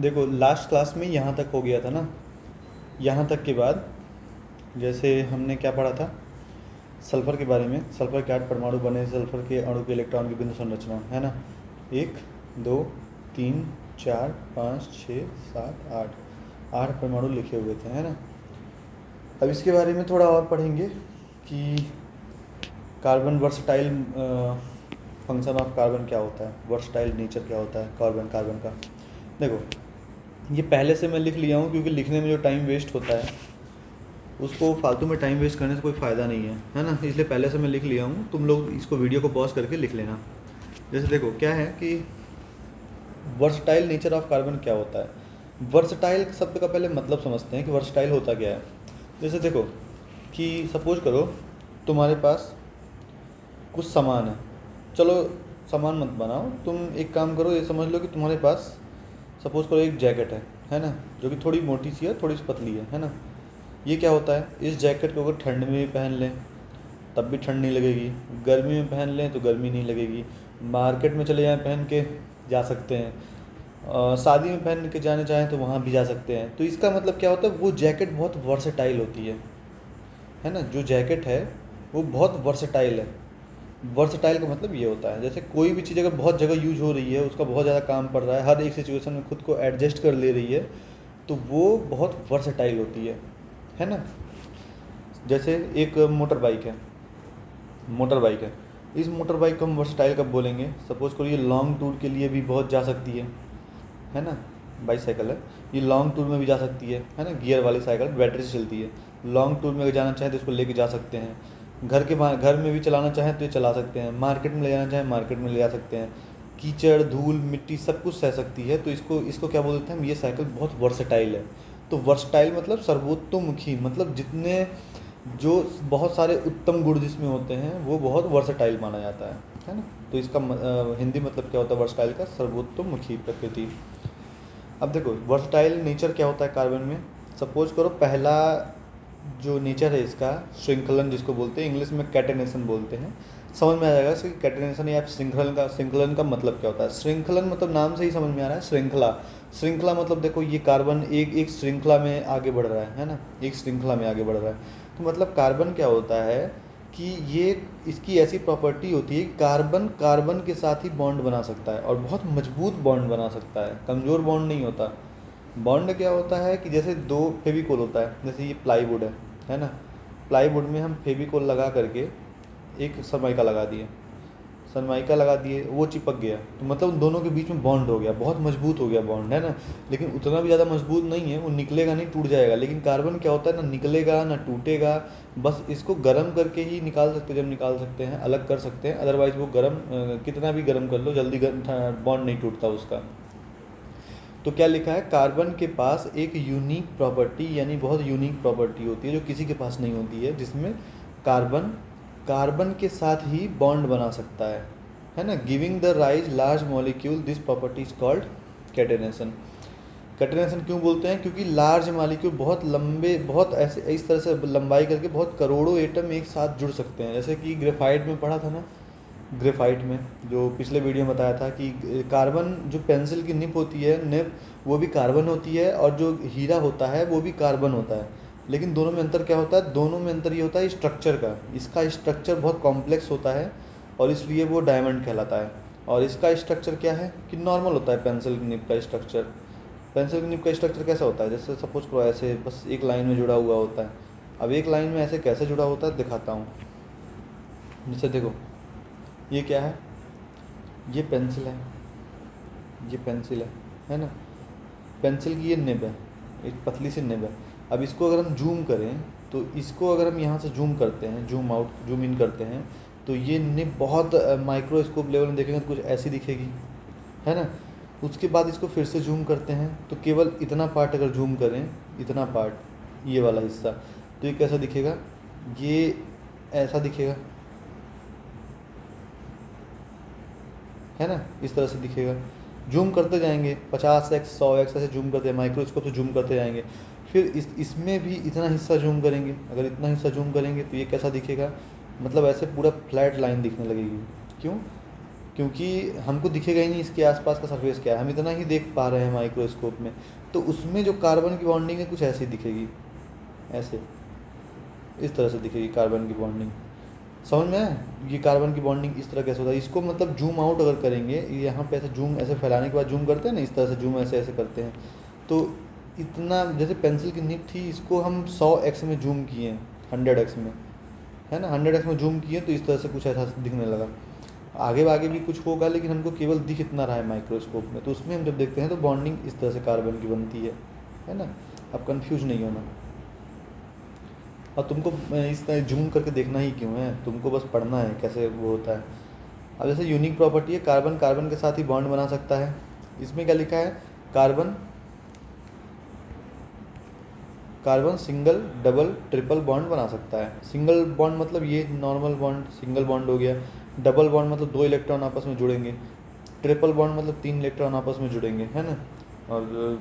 देखो last class में यहाँ तक हो गया था ना। यहाँ तक के बाद जैसे हमने क्या पढ़ा था, सल्फर के बारे में। सल्फर के 8 परमाणु बने, सल्फर के अणु के इलेक्ट्रॉन की बिंदु संरचना है ना। 1 2 3 4 5 6 7 8, 8 परमाणु लिखे हुए थे, है ना। अब इसके बारे में थोड़ा और पढ़ेंगे कि carbon versatile function of carbon क्या होता है, वर्सटाइल नेचर क्या होता है कार्बन कार्बन का। देखो ये पहले से मैं लिख लिया हूँ क्योंकि लिखने में जो टाइम वेस्ट होता है उसको फालतू में टाइम वेस्ट करने से कोई फ़ायदा नहीं है ना। इसलिए पहले से मैं लिख लिया हूँ, तुम लोग इसको वीडियो को पॉज करके लिख लेना। जैसे देखो क्या है कि वर्सटाइल नेचर ऑफ कार्बन क्या होता है। वर्सटाइल शब्द का पहले मतलब समझते हैं कि वर्सटाइल होता क्या है। जैसे देखो कि सपोज करो तुम्हारे पास कुछ सामान है, चलो सामान मत बनाओ, तुम एक काम करो, ये समझ लो कि तुम्हारे पास सपोज करो एक जैकेट है ना, जो कि थोड़ी मोटी सी है, थोड़ी सी पतली है ना। ये क्या होता है, इस जैकेट को अगर ठंड में भी पहन लें तब भी ठंड नहीं लगेगी, गर्मी में पहन लें तो गर्मी नहीं लगेगी, मार्केट में चले जाएं पहन के जा सकते हैं, शादी में पहन के जाने चाहें तो वहाँ भी जा सकते हैं। तो इसका मतलब क्या होता है, वो जैकेट बहुत वर्सेटाइल होती है ना। जो जैकेट है वो बहुत वर्सेटाइल है। वर्सेटाइल का मतलब ये होता है जैसे कोई भी चीज़ अगर बहुत जगह यूज हो रही है, उसका बहुत ज़्यादा काम पड़ रहा है, हर एक सिचुएशन में खुद को एडजस्ट कर ले रही है, तो वो बहुत वर्सेटाइल होती है ना। जैसे एक मोटर बाइक है, इस मोटर बाइक को हम वर्सेटाइल कब बोलेंगे, सपोज़ करो ये लॉन्ग टूर के लिए भी बहुत जा सकती है ना। बाईसाइकिल है, ये लॉन्ग टूर में भी जा सकती है ना। गियर वाली साइकिल बैटरी से चलती है, लॉन्ग टूर में अगर जाना चाहें तो इसको लेके जा सकते हैं। घर के बाहर घर में भी चलाना चाहें तो ये चला सकते हैं, मार्केट में ले जाना चाहें मार्केट में ले जा सकते हैं। कीचड़ धूल मिट्टी सब कुछ सह सकती है, तो इसको इसको क्या बोलते हैं हम, ये साइकिल बहुत वर्सेटाइल है। तो वर्सेटाइल मतलब सर्वोत्तोमुखी, मतलब जितने जो बहुत सारे उत्तम गुण जिसमें होते हैं वो बहुत वर्सेटाइल माना जाता है ना। तो इसका हिंदी मतलब क्या होता है वर्सेटाइल का, सर्वोत्तोमुखी प्रकृति। अब देखो वर्सटाइल नेचर क्या होता है कार्बन में। सपोज करो पहला जो नेचर है इसका श्रृंखलन, जिसको बोलते हैं इंग्लिश में कैटेनेशन बोलते हैं। समझ में आ जाएगा इसकी कैटेनेशन या श्रृंखलन का मतलब क्या होता है। श्रृंखलन मतलब नाम से ही समझ में आ रहा है, श्रृंखला। श्रृंखला मतलब देखो ये कार्बन एक एक श्रृंखला में आगे बढ़ रहा है ना, एक श्रृंखला में आगे बढ़ रहा है। तो मतलब कार्बन क्या होता है कि ये इसकी ऐसी प्रॉपर्टी होती है, कार्बन कार्बन के साथ ही बॉन्ड बना सकता है और बहुत मजबूत बॉन्ड बना सकता है, कमज़ोर बॉन्ड नहीं होता। बॉन्ड क्या होता है कि जैसे दो फेविकोल होता है, जैसे ये प्लाईवुड है ना। प्लाईवुड में हम फेविकोल लगा करके एक सरमाइका लगा दिए, सनमाइका लगा दिए, वो चिपक गया, तो मतलब उन दोनों के बीच में बॉन्ड हो गया, बहुत मजबूत हो गया बॉन्ड, है ना। लेकिन उतना भी ज़्यादा मजबूत नहीं है, वो निकलेगा नहीं, टूट जाएगा। लेकिन कार्बन क्या होता है, ना निकलेगा ना टूटेगा, बस इसको गर्म करके ही निकाल सकते हैं, जब निकाल सकते हैं अलग कर सकते हैं, अदरवाइज़ वो गर्म कितना भी गर्म कर लो जल्दी बॉन्ड नहीं टूटता उसका। तो क्या लिखा है, कार्बन के पास एक यूनिक प्रॉपर्टी, यानी बहुत यूनिक प्रॉपर्टी होती है जो किसी के पास नहीं होती है, जिसमें कार्बन कार्बन के साथ ही बॉन्ड बना सकता है ना। Giving the rise large molecule, this property is called catenation. Catenation क्यों बोलते हैं, क्योंकि लार्ज मॉलिक्यूल बहुत लंबे, बहुत ऐसे इस तरह से लंबाई करके बहुत करोड़ों एटम एक साथ जुड़ सकते हैं। जैसे कि ग्रेफाइट में पढ़ा था ना, ग्रेफाइट में जो पिछले वीडियो में बताया था कि कार्बन जो पेंसिल की निब होती है, निब वो भी कार्बन होती है, और जो हीरा होता है वो भी कार्बन होता है। लेकिन दोनों में अंतर क्या होता है, दोनों में अंतर ये होता है स्ट्रक्चर का। इसका स्ट्रक्चर बहुत कॉम्प्लेक्स होता है और इसलिए वो डायमंड कहलाता है। और इसका स्ट्रक्चर क्या है कि नॉर्मल होता है पेंसिल की निब का स्ट्रक्चर। पेंसिल की निब का स्ट्रक्चर कैसा होता है, जैसे सपोज करो ऐसे बस एक लाइन में जुड़ा हुआ होता है। अब एक लाइन में ऐसे कैसे जुड़ा होता है दिखाता हूँ। जैसे देखो ये क्या है, ये पेंसिल है, ये पेंसिल है ना। पेंसिल की ये निब है, एक पतली सी निब है। अब इसको अगर हम जूम करें तो इसको अगर हम यहाँ से जूम करते हैं, जूम आउट जूम इन करते हैं, तो ये निब बहुत माइक्रोस्कोप लेवल में देखेंगे तो कुछ ऐसी दिखेगी, है ना। उसके बाद इसको फिर से जूम करते हैं तो केवल इतना पार्ट अगर जूम करें, इतना पार्ट ये वाला हिस्सा, तो ये कैसा दिखेगा, ये ऐसा दिखेगा, है ना, इस तरह से दिखेगा। जूम करते जाएंगे 50x 100x ऐसे जूम करते हैं, माइक्रोस्कोप से जूम करते जाएंगे। फिर इसमें भी इतना हिस्सा जूम करेंगे, अगर इतना हिस्सा जूम करेंगे तो ये कैसा दिखेगा, मतलब ऐसे पूरा फ्लैट लाइन दिखने लगेगी। क्यों, क्योंकि हमको दिखेगा ही नहीं इसके आसपास का सरफेस क्या है, हम इतना ही देख पा रहे हैं माइक्रोस्कोप में। तो उसमें जो कार्बन की बॉन्डिंग है कुछ ऐसी दिखेगी, ऐसे इस तरह से दिखेगी कार्बन की बॉन्डिंग। समझ में आया? ये कार्बन की बॉन्डिंग इस तरह कैसे होता है, इसको मतलब जूम आउट अगर करेंगे, यहाँ पे ऐसे जूम ऐसे फैलाने के बाद जूम करते हैं ना, इस तरह से जूम ऐसे ऐसे करते हैं, तो इतना जैसे पेंसिल की निब थी, इसको हम 100x में जूम किए हैं, 100x में, है ना, 100x में जूम किए तो इस तरह से कुछ ऐसा दिखने लगा। आगे आगे भी कुछ होगा, लेकिन हमको केवल दिख इतना रहा है माइक्रोस्कोप में, तो उसमें हम जब देखते हैं तो बॉन्डिंग इस तरह से कार्बन की बनती है ना। अब कन्फ्यूज नहीं होना, और तुमको इस तरह जूम करके देखना ही क्यों है, तुमको बस पढ़ना है कैसे वो होता है। अब जैसे यूनिक प्रॉपर्टी है, कार्बन कार्बन के साथ ही बॉन्ड बना सकता है। इसमें क्या लिखा है, carbon carbon single double triple bond बना सकता है। सिंगल बॉन्ड मतलब ये नॉर्मल बॉन्ड, सिंगल बॉन्ड हो गया। डबल बॉन्ड मतलब 2 इलेक्ट्रॉन आपस में जुड़ेंगे। ट्रिपल बॉन्ड मतलब 3 इलेक्ट्रॉन आपस में जुड़ेंगे, है ना। और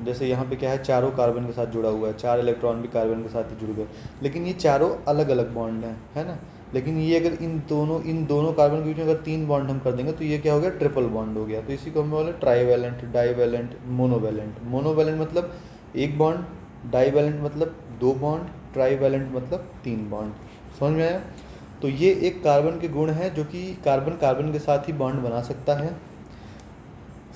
जैसे यहाँ पे क्या है, चारों कार्बन के साथ जुड़ा हुआ है, 4 इलेक्ट्रॉन भी कार्बन के साथ ही जुड़ गए, लेकिन ये चारों अलग अलग बॉन्ड हैं, है ना। लेकिन ये अगर इन दोनों कार्बन के बीच में अगर 3 बॉन्ड हम कर देंगे तो ये क्या हो गया, ट्रिपल बॉन्ड हो गया। तो इसी को हम बोले ट्राईवैलेंट, डाईवैलेंट, मोनोवैलेंट। मोनोवैलेंट मतलब 1 बॉन्ड, डाईवैलेंट मतलब 2 बॉन्ड, ट्राईवैलेंट मतलब 3 बॉन्ड। समझ में आया? तो ये एक कार्बन के गुण हैं जो कि कार्बन कार्बन के साथ ही बॉन्ड बना सकता है।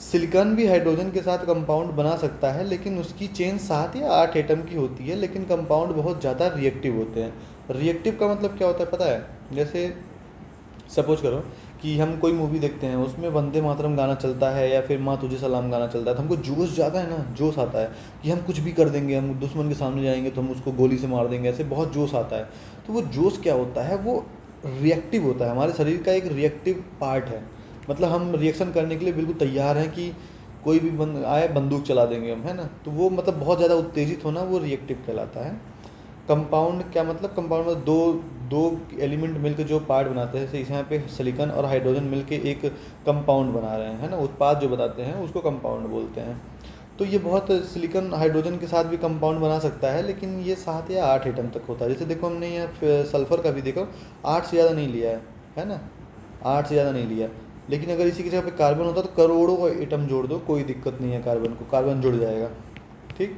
सिलिकॉन भी हाइड्रोजन के साथ कंपाउंड बना सकता है, लेकिन उसकी चेन 7 या 8 एटम की होती है, लेकिन कंपाउंड बहुत ज़्यादा रिएक्टिव होते हैं। रिएक्टिव का मतलब क्या होता है पता है? जैसे सपोज करो कि हम कोई मूवी देखते हैं, उसमें वंदे मातरम गाना चलता है या फिर माँ तुझे सलाम गाना चलता है, तो हमको जोश ज़्यादा है ना, जोश आता है कि हम कुछ भी कर देंगे, हम दुश्मन के सामने जाएंगे तो हम उसको गोली से मार देंगे, ऐसे बहुत जोश आता है। तो वो जोश क्या होता है, वो रिएक्टिव होता है, हमारे शरीर का एक रिएक्टिव पार्ट है। मतलब हम रिएक्शन करने के लिए बिल्कुल तैयार हैं कि कोई भी आए बंदूक चला देंगे हम, है ना। तो वो मतलब बहुत ज़्यादा उत्तेजित होना वो रिएक्टिव कहलाता है। कंपाउंड क्या मतलब, कंपाउंड में दो दो एलिमेंट मिलकर जो पार्ट बनाते हैं, जैसे यहाँ पे सिलिकॉन और हाइड्रोजन मिलकर एक कंपाउंड बना रहे हैं, है ना, उत्पाद जो बताते हैं उसको कंपाउंड बोलते हैं। तो ये बहुत सिलिकॉन हाइड्रोजन के साथ भी कंपाउंड बना सकता है, लेकिन ये 7 या 8 एटम तक होता है। जैसे देखो हमने यहाँ सल्फ़र का भी देखो 8 से ज़्यादा नहीं लिया है ना, 8 से ज़्यादा नहीं लिया। लेकिन अगर इसी की जगह पे कार्बन होता तो करोड़ों एटम जोड़ दो, कोई दिक्कत नहीं है, कार्बन को कार्बन जुड़ जाएगा, ठीक।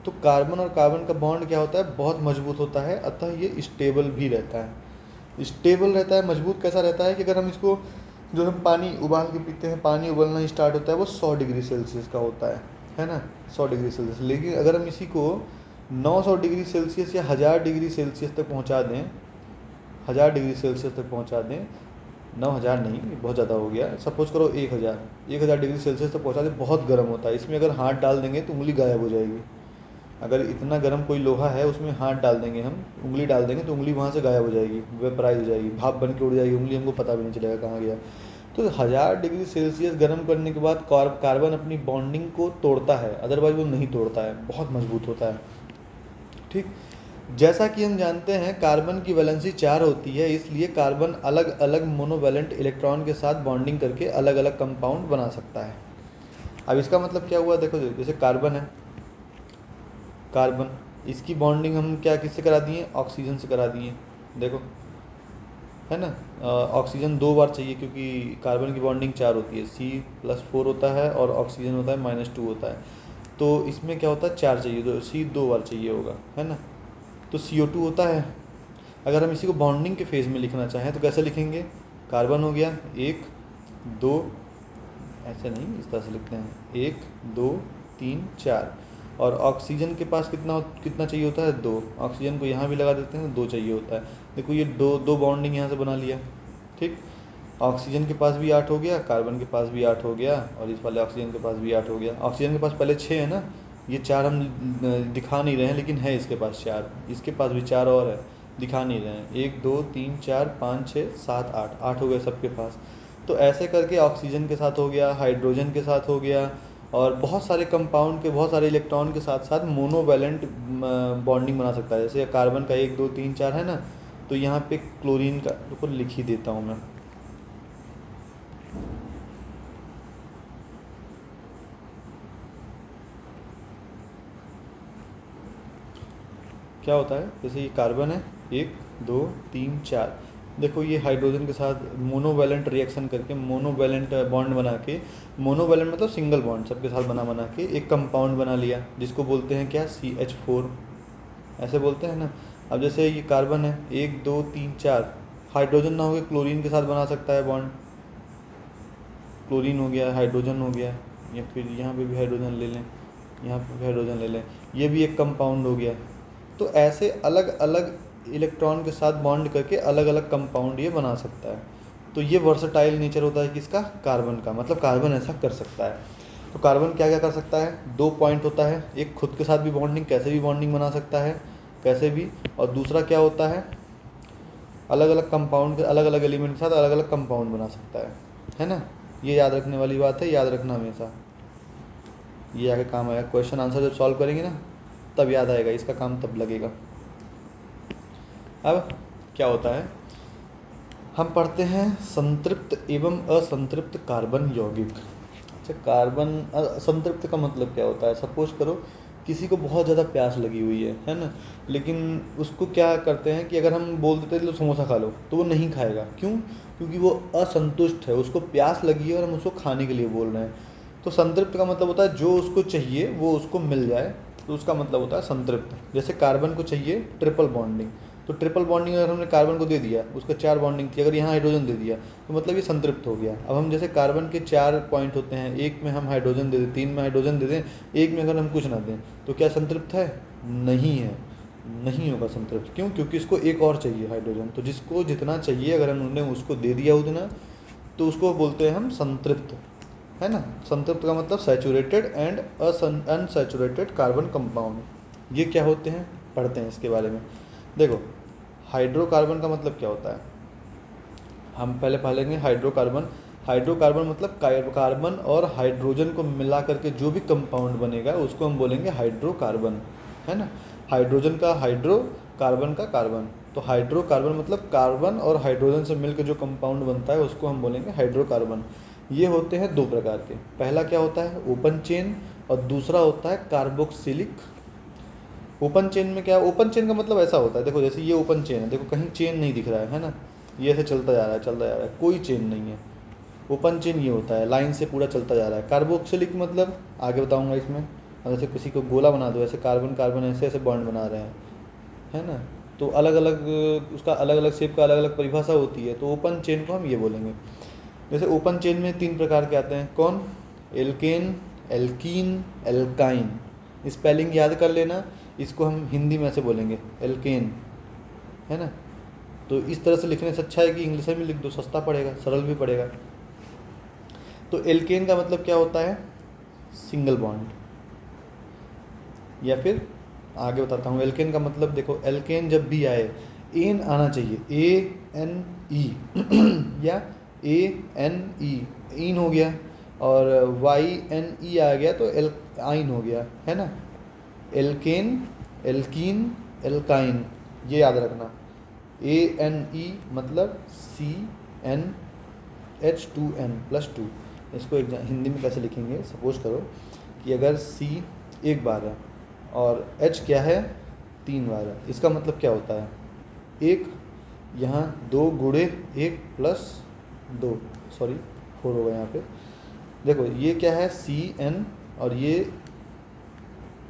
तो कार्बन और कार्बन का बॉन्ड क्या होता है, बहुत मजबूत होता है, अतः ये स्टेबल भी रहता है। स्टेबल रहता है, मजबूत कैसा रहता है कि अगर हम इसको, जो हम पानी उबाल के पीते हैं, पानी उबलना स्टार्ट होता है वो 100 डिग्री सेल्सियस का होता है ना, 100 डिग्री सेल्सियस। लेकिन अगर हम इसी को 900 डिग्री सेल्सियस या 1000 डिग्री सेल्सियस तक पहुँचा दें, 1000 डिग्री सेल्सियस तक पहुँचा दें, 9000 नहीं, बहुत ज़्यादा हो गया, सपोज करो 1000 डिग्री सेल्सियस तक पहुँचा दें, बहुत गर्म होता है। इसमें अगर हाथ डाल देंगे तो उंगली गायब हो जाएगी। अगर इतना गर्म कोई लोहा है उसमें हाथ डाल देंगे हम, उंगली डाल देंगे तो उंगली वहाँ से गायब हो जाएगी, वेपराइज हो जाएगी, भाप बन के उड़ जाएगी उंगली, हमको पता भी नहीं चलेगा कहाँ गया। तो 1000 डिग्री सेल्सियस गर्म करने के बाद कार्बन अपनी बॉन्डिंग को तोड़ता है, अदरवाइज वो नहीं तोड़ता है, बहुत मजबूत होता है, ठीक। जैसा कि हम जानते हैं कार्बन की वैलेंसी 4 होती है, इसलिए कार्बन अलग अलग मोनोवैलेंट इलेक्ट्रॉन के साथ बॉन्डिंग करके अलग अलग कंपाउंड बना सकता है। अब इसका मतलब क्या हुआ, देखो जैसे कार्बन है, कार्बन, इसकी बॉन्डिंग हम क्या किससे करा दिए, ऑक्सीजन से करा दिए, देखो, है ना। ऑक्सीजन 2 बार चाहिए क्योंकि कार्बन की बॉन्डिंग 4 होती है, C+4 होता है और ऑक्सीजन होता है -2 होता है। तो इसमें क्या होता है, 4 चाहिए, तो C 2 बार चाहिए होगा, है ना। तो CO2 होता है। अगर हम इसी को बॉन्डिंग के फेज़ में लिखना चाहें तो कैसे लिखेंगे, कार्बन हो गया 1 2, ऐसे नहीं, इस तरह से लिखते हैं 1 2 3 4, और ऑक्सीजन के पास कितना चाहिए होता है, 2। ऑक्सीजन को यहाँ भी लगा देते हैं, 2 चाहिए होता है। देखो ये दो बॉन्डिंग यहाँ से बना लिया, ठीक। ऑक्सीजन के पास भी 8 हो गया, कार्बन के पास भी 8 हो गया, और इस वाले ऑक्सीजन के पास भी 8 हो गया। ऑक्सीजन के पास पहले 6 है ना, ये 4 हम दिखा नहीं रहे हैं, लेकिन है इसके पास 4, इसके पास भी 4 और है, दिखा नहीं रहे हैं। 1 2 3 4 5 6 7 8, 8 हो गए सबके पास। तो ऐसे करके ऑक्सीजन के साथ हो गया, हाइड्रोजन के साथ हो गया, और बहुत सारे कंपाउंड के बहुत सारे इलेक्ट्रॉन के साथ साथ मोनोवैलेंट बॉन्डिंग बना सकता है। जैसे कार्बन का 1 2 3 4 है ना, तो यहाँ पे क्लोरीन का को लिख ही देता हूँ मैं। क्या होता है, जैसे ये कार्बन है 1 2 3 4, देखो ये हाइड्रोजन के साथ मोनोवैलेंट रिएक्शन करके मोनोवैलेंट बॉन्ड बना के, मोनोवैलेंट मतलब सिंगल बॉन्ड सबके साथ बना बना के एक कंपाउंड बना लिया, जिसको बोलते हैं क्या, CH4, ऐसे बोलते हैं ना। अब जैसे ये कार्बन है, 1 2 3 4, हाइड्रोजन ना हो के क्लोरीन के साथ बना सकता है बॉन्ड, क्लोरीन हो गया, हाइड्रोजन हो गया, या फिर यहाँ पे भी हाइड्रोजन ले लें, यहाँ पे भी हाइड्रोजन ले लें, ये भी एक कंपाउंड हो गया। तो ऐसे अलग अलग इलेक्ट्रॉन के साथ बॉन्ड करके अलग अलग कंपाउंड ये बना सकता है। तो ये वर्सटाइल नेचर होता है किसका, कार्बन का, मतलब कार्बन ऐसा कर सकता है। तो कार्बन क्या क्या कर सकता है, 2 पॉइंट होता है, एक खुद के साथ भी बॉन्डिंग, कैसे भी बॉन्डिंग बना सकता है, कैसे भी, और दूसरा क्या होता है, अलग अलग कंपाउंड के अलग अलग एलिमेंट के साथ अलग अलग कंपाउंड बना सकता है ना। ये याद रखने वाली बात है, याद रखना हमेशा, ये आगे काम आएगा। क्वेश्चन आंसर जब सॉल्व करेंगे ना तब याद आएगा, इसका काम तब लगेगा। अब क्या होता है, हम पढ़ते हैं संतृप्त एवं असंतृप्त कार्बन यौगिक। अच्छा, कार्बन असंतृप्त का मतलब क्या होता है, सपोज करो किसी को बहुत ज़्यादा प्यास लगी हुई है ना, लेकिन उसको क्या करते हैं कि अगर हम बोल देते हैं लो समोसा खा लो, तो वो नहीं खाएगा। क्यों? क्योंकि वो असंतुष्ट है, उसको प्यास लगी है और हम उसको खाने के लिए बोल रहे हैं। तो संतृप्त का मतलब होता है जो उसको चाहिए वो उसको मिल जाए, तो उसका मतलब होता है संतृप्त। जैसे कार्बन को चाहिए ट्रिपल बॉन्डिंग, तो ट्रिपल बॉन्डिंग अगर हमने कार्बन को दे दिया, उसका 4 बॉन्डिंग थी, अगर यहाँ हाइड्रोजन दे दिया तो मतलब ये संतृप्त हो गया। अब हम जैसे कार्बन के 4 पॉइंट होते हैं, एक में हम हाइड्रोजन दे दें, 3 में हाइड्रोजन दे दें, एक में अगर हम कुछ ना दें, तो क्या संतृप्त है? नहीं है, नहीं होगा संतृप्त। क्यों? क्योंकि इसको एक और चाहिए हाइड्रोजन, तो जिसको जितना चाहिए अगर हमने उसको दे दिया उतना, तो उसको बोलते हैं हम संतृप्त, है ना। संतृप्त का मतलब saturated and unsaturated carbon compound. ये क्या होते हैं, पढ़ते हैं इसके बारे में। देखो, हाइड्रोकार्बन का मतलब क्या होता है, हम पहले पढ़ेंगे हाइड्रोकार्बन। हाइड्रोकार्बन मतलब कार्बन और हाइड्रोजन को मिला करके जो भी कंपाउंड बनेगा उसको हम बोलेंगे हाइड्रोकार्बन, है ना। हाइड्रोजन का हाइड्रो, कार्बन का कार्बन, तो हाइड्रोकार्बन मतलब कार्बन और हाइड्रोजन से मिलकर जो कंपाउंड बनता है उसको हम बोलेंगे हाइड्रोकार्बन। ये होते हैं 2 प्रकार के, पहला क्या होता है ओपन चेन, और दूसरा होता है कार्बोक्सिलिक। ओपन चेन में क्या, ओपन चेन का मतलब ऐसा होता है, देखो जैसे ये ओपन चेन है, देखो कहीं चेन नहीं दिख रहा है ना, ये ऐसे चलता जा रहा है चलता जा रहा है, कोई चेन नहीं है। ओपन चेन ये होता है लाइन से पूरा चलता जा रहा है। कार्बोक्सिलिक मतलब आगे बताऊंगा इसमें। और जैसे किसी को गोला बना दो, ऐसे कार्बन कार्बन ऐसे ऐसे बॉन्ड बना रहे हैं, है ना, तो अलग अलग उसका अलग अलग शेप का अलग अलग परिभाषा होती है, तो ओपन चेन को हम ये बोलेंगे। जैसे ओपन चेन में 3 प्रकार के आते हैं, कौन, एल्केन, एल्कीन, एल्काइन। स्पेलिंग याद कर लेना, इसको हम हिंदी में ऐसे बोलेंगे एल्केन, है ना। तो इस तरह से लिखने से अच्छा है कि इंग्लिश में लिख दो, सस्ता पड़ेगा, सरल भी पड़ेगा। तो एल्केन का मतलब क्या होता है, सिंगल बॉन्ड, या फिर आगे बताता हूँ। एल्केन का मतलब देखो, एल्केन जब भी आए एन आना चाहिए, ANE या ANE, इन हो गया, और YNE आ गया तो आइन हो गया, है ना। एल्केन, एल्कीन, एल्काइन, ये याद रखना। ANE मतलब CnH2n+2। इसको हिंदी में कैसे लिखेंगे, सपोज करो कि अगर C एक बार है और H क्या है 3 बार है, इसका मतलब क्या होता है, एक यहाँ 2 गुणे 1 + 2, सॉरी 4 होगा यहाँ पे। देखो ये क्या है Cn, और ये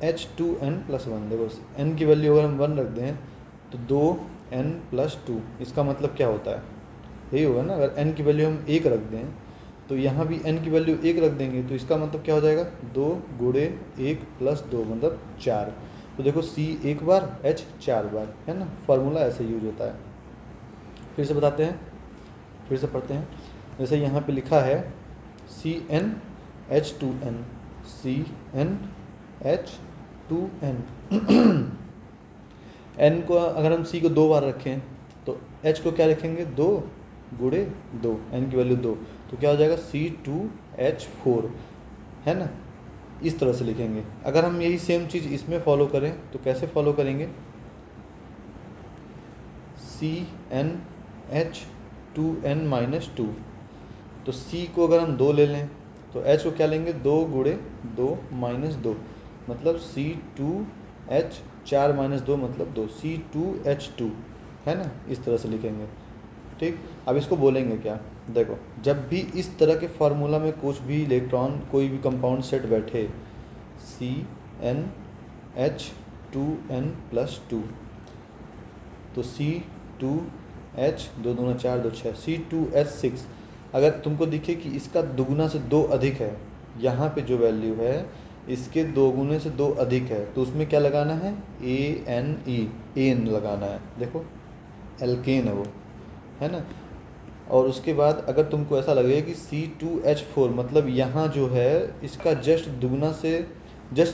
H2n+1। देखो n की वैल्यू अगर हम 1 रख दें तो 2n+2, इसका मतलब क्या होता है, यही होगा ना। अगर n की वैल्यू हम 1 रख दें तो यहाँ भी n की वैल्यू 1 रख देंगे, तो इसका मतलब क्या हो जाएगा, 2 गुणे 1 + 2 मतलब 4। तो देखो C एक बार, H 4 बार, है ना। फार्मूला ऐसे यूज होता है। फिर से बताते हैं, फिर से पढ़ते हैं। जैसे यहाँ पे लिखा है CnH2n, CnH2n। n को अगर हम C को 2 बार रखें तो H को क्या रखेंगे, 2 गुणे 2, n की वैल्यू 2, तो क्या हो जाएगा C2H4, है ना। इस तरह से लिखेंगे। अगर हम यही सेम चीज़ इसमें फॉलो करें तो कैसे फॉलो करेंगे, CnH2n-2, तो C को अगर हम 2 ले लें तो H को क्या लेंगे, 2 गुणे 2 - 2, मतलब C2H 4 - 2 मतलब 2, C2H2, है ना। इस तरह से लिखेंगे, ठीक। अब इसको बोलेंगे क्या, देखो जब भी इस तरह के फार्मूला में कुछ भी इलेक्ट्रॉन कोई भी कंपाउंड सेट बैठे CnH2n+2 तो C2H 2 दूना 4 2 6 C2H6 अगर तुमको दिखे कि इसका दुगुना से 2 अधिक है, यहाँ पे जो वैल्यू है इसके 2 गुने से 2 अधिक है, तो उसमें क्या लगाना है AN लगाना है। देखो एल्केन है वो, है ना। और उसके बाद अगर तुमको ऐसा लगे कि C2H4 मतलब यहाँ जो है इसका जस्ट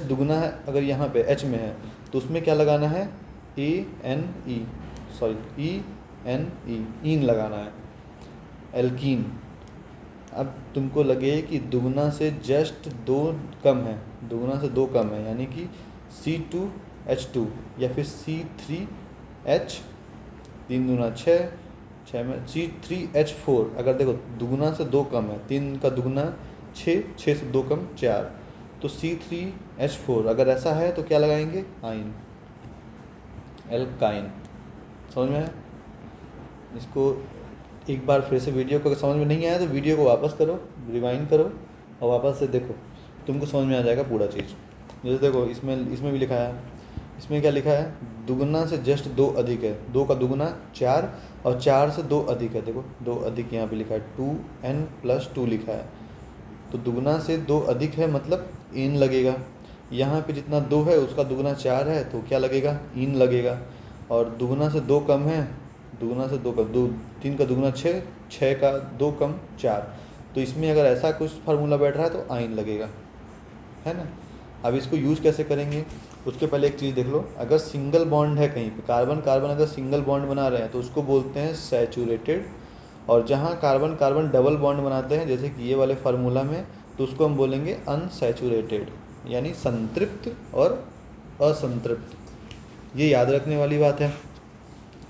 दुगुना है, अगर यहाँ पे H में है तो उसमें क्या लगाना है ENE ईन लगाना है, एल्कीन। अब तुमको लगे कि दुगुना से जस्ट 2 कम है, दुगुना से 2 कम है, यानी कि C2H2 या फिर C3H 3 दूना 6 6 में C3H4 अगर देखो दुगुना से 2 कम है, 3 का दुगुना 6 6 से 2 कम 4, तो C3H4 अगर ऐसा है तो क्या लगाएंगे आइन, एल्काइन। समझ में आया? इसको एक बार फिर से वीडियो को समझ में नहीं आया तो वीडियो को वापस करो, रिवाइंड करो और वापस से देखो, तुमको समझ में आ जाएगा पूरा चीज़। जैसे देखो इसमें भी लिखा है, इसमें क्या लिखा है, दुगुना से जस्ट 2 अधिक है, 2 का दुगुना 4 और 4 से 2 अधिक है। देखो 2 अधिक यहाँ पे लिखा है 2n+2 लिखा है, तो दुगुना से 2 अधिक है मतलब इन लगेगा। यहाँ पे जितना 2 है उसका दुगुना 4 है तो क्या लगेगा इन लगेगा। और दुगुना से 2 कम है, दुगुना से 2 कम 2 3 का दुगुना 6 6 का 2 कम 4, तो इसमें अगर ऐसा कुछ फार्मूला बैठ रहा है तो आइन लगेगा, है ना। अब इसको यूज़ कैसे करेंगे, उसके पहले एक चीज़ देख लो। अगर सिंगल बॉन्ड है कहीं पे, कार्बन कार्बन अगर सिंगल बॉन्ड बना रहे हैं तो उसको बोलते हैं सैचुरेटेड, और जहाँ कार्बन कार्बन डबल बॉन्ड बनाते हैं जैसे कि ये वाले फार्मूला में, तो उसको हम बोलेंगे अनसैचुरेटेड, यानी संतृप्त और असंतृप्त। ये याद रखने वाली बात है।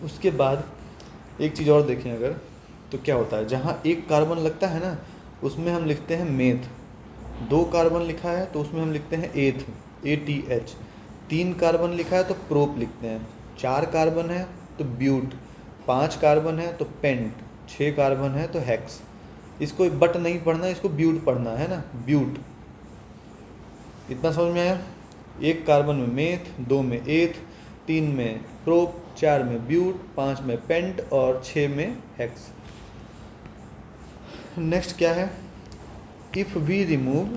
उसके बाद एक चीज़ और देखें अगर, तो क्या होता है, जहाँ एक कार्बन लगता है ना उसमें हम लिखते हैं मेथ, 2 कार्बन लिखा है तो उसमें हम लिखते हैं एथ ATH, 3 कार्बन लिखा है तो प्रोप लिखते हैं, 4 कार्बन है तो ब्यूट, 5 कार्बन है तो पेंट, 6 कार्बन है तो हेक्स। इसको बट नहीं पढ़ना, इसको ब्यूट पढ़ना है ना, ब्यूट। इतना समझ में आया? 1 कार्बन में मेथ, 2 में एथ, 3 में प्रोप, 4 में ब्यूट, 5 में पेंट और 6 में हेक्स। नेक्स्ट क्या है, if we remove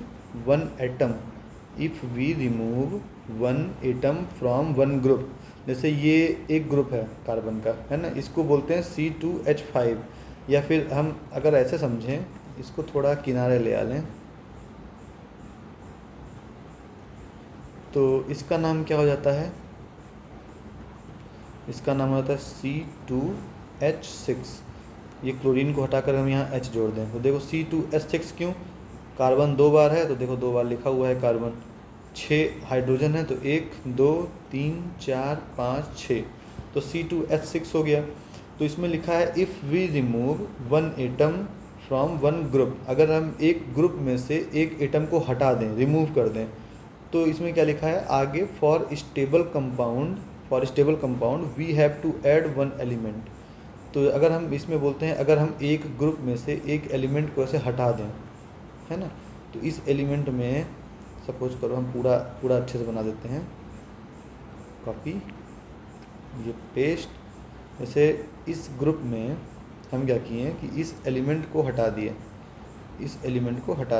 one atom from one group, जैसे ये एक ग्रुप है कार्बन का, है ना, इसको बोलते हैं C2H5, या फिर हम अगर ऐसे समझें, इसको थोड़ा किनारे ले आ लें तो इसका नाम क्या हो जाता है, इसका नाम होता है C2H6। ये क्लोरीन को हटाकर हम यहाँ H जोड़ दें तो देखो C2H6 क्यों, कार्बन 2 बार है तो देखो 2 बार लिखा हुआ है कार्बन, 6 हाइड्रोजन है तो 1 2 3 4 5 6, तो C2H6 हो गया। तो इसमें लिखा है if we remove one atom from one group, अगर हम एक ग्रुप में से एक एटम को हटा दें, रिमूव कर दें, तो इसमें क्या लिखा है आगे, for stable compound we have to add one element. तो अगर हम इसमें बोलते हैं अगर हम एक ग्रुप में से एक एलिमेंट को ऐसे हटा दें, है ना, तो इस एलिमेंट में सपोज करो हम पूरा अच्छे से बना देते हैं, कॉपी, ये पेस्ट, जैसे इस ग्रुप में हम क्या किए कि इस एलिमेंट को हटा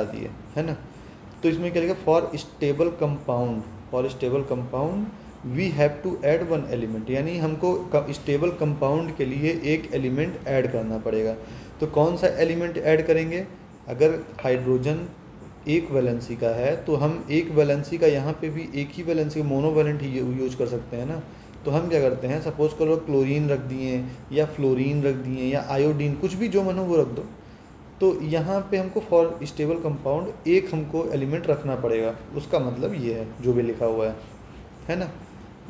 दिए, है ना। तो इसमें क्या लिखा, for stable compound we have to add one element, यानी हमको स्टेबल कंपाउंड के लिए एक एलिमेंट ऐड करना पड़ेगा। तो कौन सा एलिमेंट ऐड करेंगे, अगर हाइड्रोजन एक वैलेंसी का है तो हम एक वैलेंसी का यहाँ पे भी एक ही वैलेंसी मोनोवैलेंट ही यूज कर सकते हैं ना। तो हम क्या करते हैं, सपोज करो क्लोरीन रख दिए या फ्लोरीन रख दिए या आयोडीन, कुछ भी जो मन हो वो रख दो। तो यहाँ पे हमको फॉर स्टेबल कंपाउंड एक हमको एलिमेंट रखना पड़ेगा, उसका मतलब ये है जो भी लिखा हुआ है ना।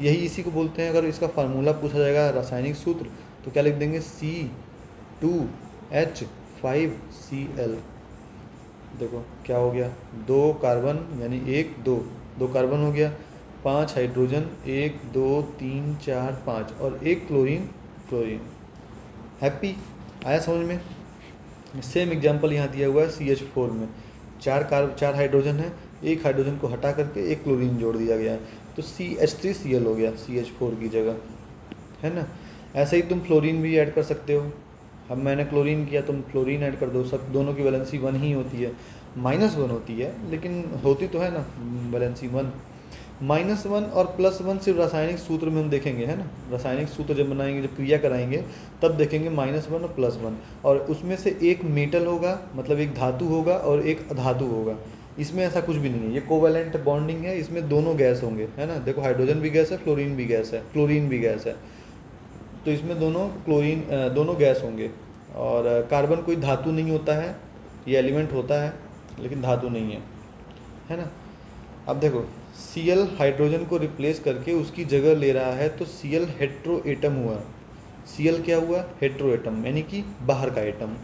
यही इसी को बोलते हैं, अगर इसका फार्मूला पूछा जाएगा रासायनिक सूत्र तो क्या लिख देंगे C2H5Cl। देखो क्या हो गया, 2 कार्बन यानी 1 2 कार्बन हो गया, 5 हाइड्रोजन 1 2 3 4 5 और 1 क्लोरीन। हैप्पी। आया समझ में? सेम एग्जांपल यहाँ दिया हुआ है CH4 में, चार हाइड्रोजन है, एक हाइड्रोजन को हटा करके एक क्लोरीन जोड़ दिया गया है, तो CH3Cl हो गया CH4 की जगह, है ना। ऐसे ही तुम फ्लोरीन भी ऐड कर सकते हो। अब मैंने क्लोरीन किया, तुम फ्लोरीन ऐड कर दो, सब दोनों की वैलेंसी 1 ही होती है, -1 होती है, लेकिन होती तो है ना वैलेंसी 1। -1 और +1 सिर्फ रासायनिक सूत्र में हम देखेंगे, है ना। रासायनिक सूत्र जब बनाएंगे, जब क्रिया कराएंगे, तब देखेंगे -1 और +1, और उसमें से एक मेटल होगा, मतलब एक धातु होगा, और एक अधातु होगा। इसमें ऐसा कुछ भी नहीं है, ये कोवैलेंट बॉन्डिंग है, इसमें दोनों गैस होंगे, है ना। देखो हाइड्रोजन भी गैस है, फ्लोरीन भी गैस है, क्लोरीन भी गैस है, तो इसमें दोनों गैस होंगे। और कार्बन कोई धातु नहीं होता है, ये एलिमेंट होता है लेकिन धातु नहीं है ना। अब देखो Cl हाइड्रोजन को रिप्लेस करके उसकी जगह ले रहा है, तो Cl हेट्रो एटम हुआ। Cl क्या हुआ? हेट्रो एटम, यानी कि बाहर का एटम।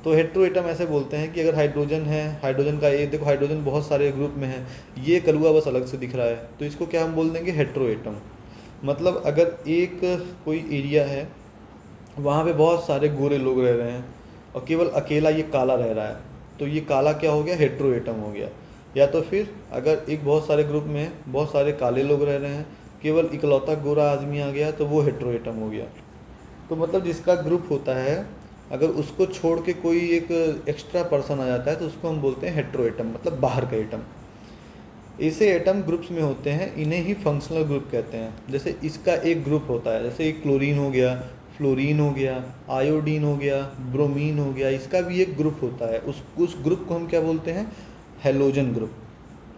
तो हेट्रो एटम ऐसे बोलते हैं कि अगर हाइड्रोजन है, हाइड्रोजन का ये देखो, हाइड्रोजन बहुत सारे ग्रुप में है, ये कलुआ बस अलग से दिख रहा है, तो इसको क्या हम बोल देंगे? Hetero atom. मतलब अगर एक कोई एरिया है, वहाँ पे बहुत सारे गोरे लोग रह रहे हैं और केवल अकेला ये काला रह रहा है, तो ये काला क्या हो गया? हेट्रो एटम हो गया। या तो फिर अगर एक बहुत सारे ग्रुप में बहुत सारे काले लोग रह रहे हैं, केवल इकलौता गोरा आदमी आ गया, तो वो हेट्रो एटम हो गया। तो मतलब जिसका ग्रुप होता है, अगर उसको छोड़ के कोई एक एक्स्ट्रा पर्सन आ जाता है, तो उसको हम बोलते हैं हेट्रो एटम, मतलब बाहर का एटम। ऐसे एटम ग्रुप्स में होते हैं, इन्हें ही फंक्शनल ग्रुप कहते हैं। जैसे इसका एक ग्रुप होता है, जैसे एक क्लोरीन हो गया, फ्लोरीन हो गया, आयोडीन हो गया, ब्रोमीन हो गया, इसका भी एक ग्रुप होता है। उस ग्रुप को हम क्या बोलते हैं? Halogen group,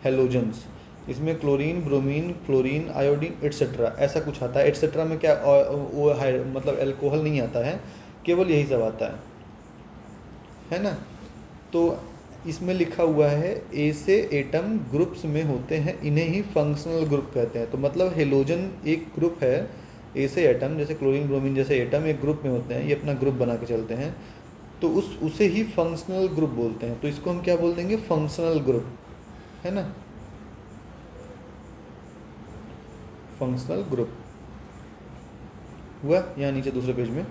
halogens. इसमें chlorine, bromine, fluorine, iodine etcetera ऐसा कुछ आता है। एट्सेट्रा में क्या वो मतलब अल्कोहल नहीं आता है, केवल यही सब आता है ना। तो इसमें लिखा हुआ है ऐसे एटम ग्रुप्स में होते हैं, इन्हें ही फंक्शनल ग्रुप कहते हैं। तो मतलब हेलोजन एक ग्रुप है, ऐसे एटम जैसे क्लोरीन, ब्रोमीन जैसे एटम एक ग्रुप में होते हैं, ये अपना ग्रुप बना के चलते हैं, तो उसे ही फंक्शनल ग्रुप बोलते हैं। तो इसको हम क्या बोल देंगे? फंक्शनल ग्रुप, है ना, फंक्शनल ग्रुप हुआ। यहाँ नीचे दूसरे पेज में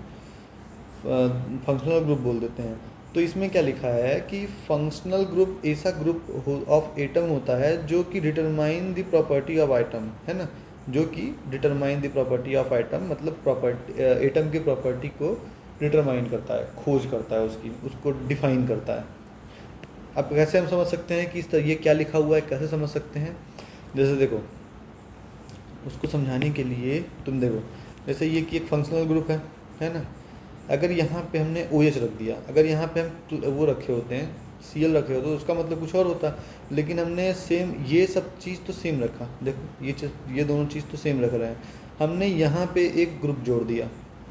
फंक्शनल ग्रुप बोल देते हैं। तो इसमें क्या लिखा है कि फंक्शनल ग्रुप ऐसा ग्रुप ऑफ एटम होता है जो कि determine the property of item, है ना, जो कि determine the property of item, मतलब प्रॉपर्टी एटम की प्रॉपर्टी को डिटरमाइन करता है, खोज करता है, उसको डिफाइन करता है। अब कैसे हम समझ सकते हैं कि इस तरह ये क्या लिखा हुआ है, कैसे समझ सकते हैं? जैसे देखो, उसको समझाने के लिए तुम देखो, जैसे ये कि एक फंक्शनल ग्रुप है ना। अगर यहाँ पे हमने OH रख दिया, अगर यहाँ पे हम वो रखे होते हैं Cl रखे होते, तो उसका मतलब कुछ और होता, लेकिन हमने सेम ये सब चीज़ तो सेम रखा। देखो ये दोनों चीज़ तो सेम रख रहे हैं, हमने यहाँ पे एक ग्रुप जोड़ दिया।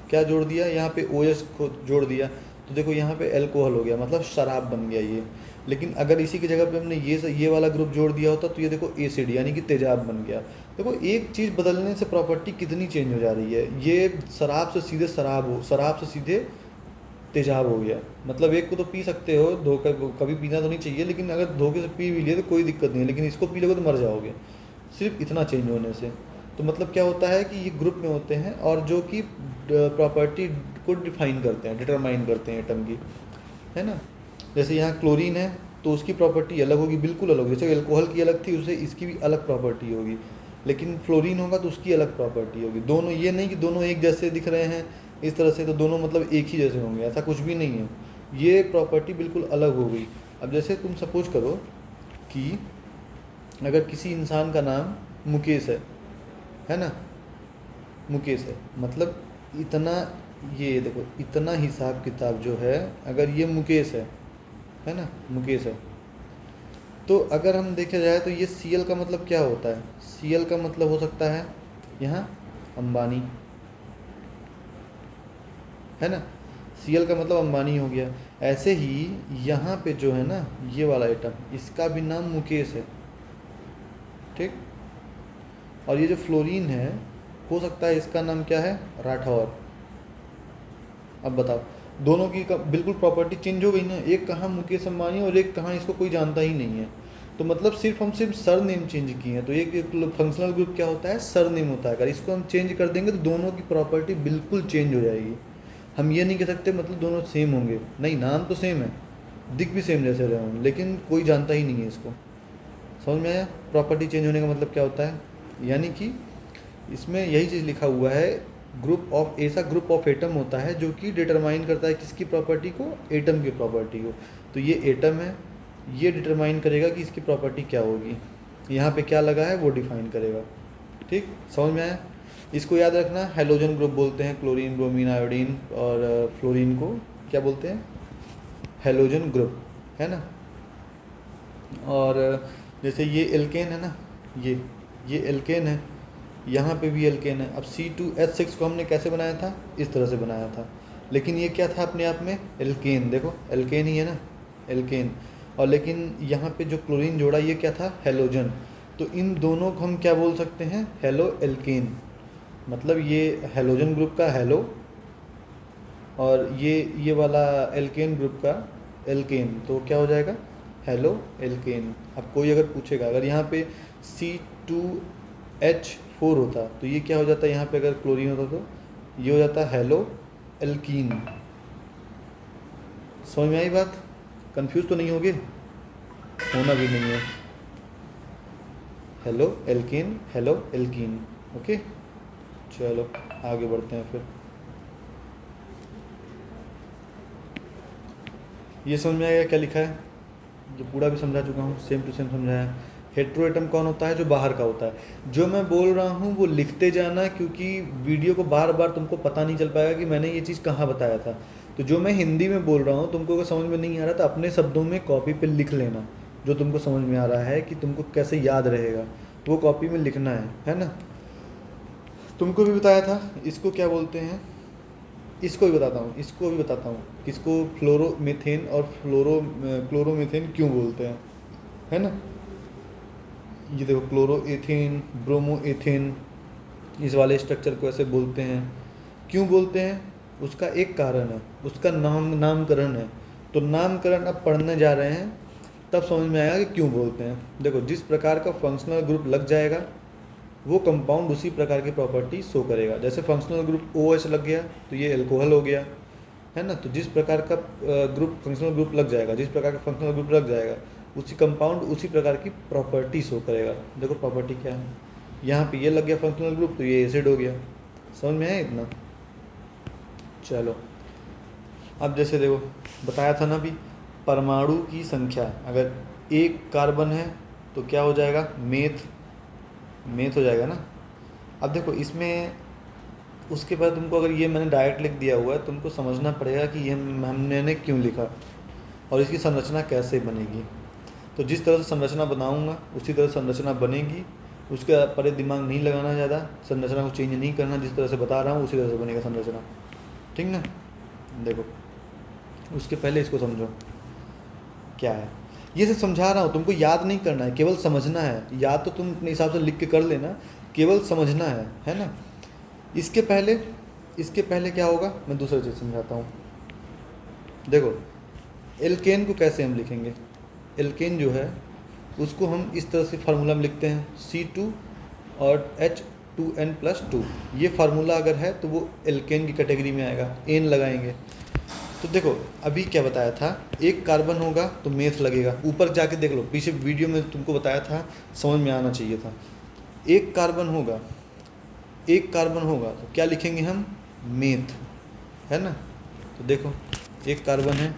क्या जोड़ दिया? यहाँ पे OH को जोड़ दिया, तो देखो यहाँ पे अल्कोहल हो गया, मतलब शराब बन गया ये। लेकिन अगर इसी की जगह पे हमने ये वाला ग्रुप जोड़ दिया होता, तो ये देखो एसिड यानी कि तेजाब बन गया। देखो एक चीज़ बदलने से प्रॉपर्टी कितनी चेंज हो जा रही है। ये शराब से सीधे शराब से सीधे तेजाब हो गया। मतलब एक को तो पी सकते हो, धोखा कभी पीना तो नहीं चाहिए, लेकिन अगर धोखे से पी भी लिए तो कोई दिक्कत नहीं है, लेकिन इसको पी लोगे तो मर जाओगे, सिर्फ इतना चेंज होने से। तो मतलब क्या होता है कि ये ग्रुप में होते हैं, और जो कि प्रॉपर्टी को डिफाइन करते हैं, डिटरमाइन करते हैं एटम की, है ना। जैसे यहाँ क्लोरीन है, तो उसकी प्रॉपर्टी अलग होगी, बिल्कुल अलग होगी। जैसे अल्कोहल की अलग थी, उसे इसकी भी अलग प्रॉपर्टी होगी। लेकिन फ्लोरीन होगा तो उसकी अलग प्रॉपर्टी होगी। दोनों ये नहीं कि दोनों एक जैसे दिख रहे हैं इस तरह से, तो दोनों मतलब एक ही जैसे होंगे, ऐसा कुछ भी नहीं है। ये प्रॉपर्टी बिल्कुल अलग हो गई। अब जैसे तुम सपोज करो कि अगर किसी इंसान का नाम मुकेश है ना, मुकेश है, मतलब इतना, ये देखो इतना हिसाब किताब जो है, अगर ये मुकेश है ना, मुकेश है, तो अगर हम देखा जाए तो ये Cl का मतलब क्या होता है? Cl का मतलब हो सकता है यहाँ अंबानी, है ना। Cl का मतलब अंबानी हो गया। ऐसे ही यहाँ पे जो है ना, ये वाला आइटम, इसका भी नाम मुकेश है, ठीक। और ये जो फ्लोरीन है, हो सकता है इसका नाम क्या है? राठौर। अब बताओ, दोनों की बिल्कुल प्रॉपर्टी चेंज हो गई ना। एक कहाँ मुकेश अंबानी और एक कहाँ इसको कोई जानता ही नहीं है। तो मतलब हम सिर्फ सर नेम चेंज किए हैं। तो एक फंक्शनल ग्रुप क्या होता है? सर नेम होता है। अगर इसको हम चेंज कर देंगे तो दोनों की प्रॉपर्टी बिल्कुल चेंज हो जाएगी। हम ये नहीं कह सकते मतलब दोनों सेम होंगे, नहीं, नाम तो सेम है, दिख भी सेम जैसे रहे हों, लेकिन कोई जानता ही नहीं है इसको। समझ में आया? प्रॉपर्टी चेंज होने का मतलब क्या होता है, यानी कि इसमें यही चीज़ लिखा हुआ है, ग्रुप ऑफ, ऐसा ग्रुप ऑफ एटम होता है जो कि डिटरमाइन करता है किसकी प्रॉपर्टी को, एटम की प्रॉपर्टी को। तो ये एटम है, ये डिटरमाइन करेगा कि इसकी प्रॉपर्टी क्या होगी, यहाँ पे क्या लगा है वो डिफाइन करेगा। ठीक, समझ में आया? इसको याद रखना, हेलोजन ग्रुप बोलते हैं, क्लोरीन, ब्रोमीन, आयोडीन और फ्लोरीन को क्या बोलते हैं, हेलोजन ग्रुप, है ना। और जैसे ये एल्केन है ना, ये एल्केन है, यहाँ पे भी एल्केन है। अब C2H6 को हमने कैसे बनाया था, इस तरह से बनाया था, लेकिन ये क्या था अपने आप में, एल्केन, देखो एल्केन ही है ना, एल्केन। और लेकिन यहाँ पे जो क्लोरीन जोड़ा ये क्या था, हेलोजन। तो इन दोनों को हम क्या बोल सकते हैं, हेलो एल्केन, मतलब ये हेलोजन ग्रुप का हेलो और ये वाला एल्केन ग्रुप का एल्केन, तो क्या हो जाएगा, हेलो एल्केन। अब कोई अगर पूछेगा, अगर यहाँ पे C2H4 होता तो ये क्या हो जाता, यहाँ पे अगर क्लोरीन होता तो ये हो जाता हेलो एल्कीन। समझ में आई बात? कंफ्यूज तो नहीं होगे, होना भी नहीं है। Halo alkane, hello alkene, okay. चलो आगे बढ़ते हैं फिर। ये समझ में आएगा क्या लिखा है, जो पूरा भी समझा चुका हूँ, सेम टू सेम समझाया। हेट्रोएटम कौन होता है, जो बाहर का होता है। जो मैं बोल रहा हूँ वो लिखते जाना, क्योंकि वीडियो को बार बार तुमको पता नहीं चल पाएगा कि मैंने ये चीज़ कहाँ बताया था। तो जो मैं हिंदी में बोल रहा हूँ तुमको अगर समझ में नहीं आ रहा तो अपने शब्दों में कॉपी पे लिख लेना, जो तुमको समझ में आ रहा है कि तुमको कैसे याद रहेगा वो कॉपी में लिखना है ना। तुमको भी बताया था, इसको क्या बोलते हैं, इसको भी बताता हूँ, किसको फ्लोरोमीथेन और क्लोरोमीथेन क्यों बोलते हैं, है ना। ये देखो, क्लोरोएथेन, ब्रोमोएथेन, इस वाले स्ट्रक्चर को ऐसे बोलते हैं। क्यों बोलते हैं, उसका एक कारण है, उसका नामकरण है। तो नामकरण अब पढ़ने जा रहे हैं, तब समझ में आएगा कि क्यों बोलते हैं। देखो, जिस प्रकार का फंक्शनल ग्रुप लग जाएगा वो कंपाउंड उसी प्रकार की प्रॉपर्टी शो करेगा। जैसे फंक्शनल ग्रुप OH लग गया तो ये एल्कोहल हो गया, है ना। तो जिस प्रकार का ग्रुप फंक्शनल ग्रुप लग जाएगा, जिस प्रकार का फंक्शनल ग्रुप लग जाएगा, उसी कंपाउंड उसी प्रकार की प्रॉपर्टी शो करेगा। देखो प्रॉपर्टी क्या है, यहाँ पे ये लग गया फंक्शनल ग्रुप तो ये एसिड हो गया। समझ में आया इतना? चलो अब जैसे देखो बताया था ना भी, परमाणु की संख्या अगर एक कार्बन है तो क्या हो जाएगा, मेथ हो जाएगा ना। अब देखो इसमें उसके बाद तुमको अगर ये मैंने डायरेक्ट लिख दिया हुआ है, तुमको समझना पड़ेगा कि ये हमने क्यों लिखा और इसकी संरचना कैसे बनेगी। तो जिस तरह से संरचना बनाऊंगा उसी तरह संरचना बनेगी, उसके पर दिमाग नहीं लगाना ज़्यादा, संरचना को चेंज नहीं करना, जिस तरह से बता रहा हूँ उसी तरह से बनेगा संरचना, ठीक ना। देखो उसके पहले इसको समझो क्या है, ये सब समझा रहा हूँ, तुमको याद नहीं करना है, केवल समझना है। याद तो तुम अपने हिसाब से लिख के कर लेना, केवल समझना है ना। इसके पहले क्या होगा, मैं दूसरा चीज़ समझाता हूँ। देखो एल्केन को कैसे हम लिखेंगे, एल्केन जो है उसको हम इस तरह से फार्मूला में लिखते हैं, C2 और H2N+2। ये फार्मूला अगर है तो वो एल्केन की कैटेगरी में आएगा, एन लगाएंगे। तो देखो अभी क्या बताया था, एक कार्बन होगा तो मेथ लगेगा। ऊपर जाके देख लो, पीछे वीडियो में तुमको बताया था, समझ में आना चाहिए था। एक कार्बन होगा तो क्या लिखेंगे हम, मेथ, है ना। तो देखो एक कार्बन है,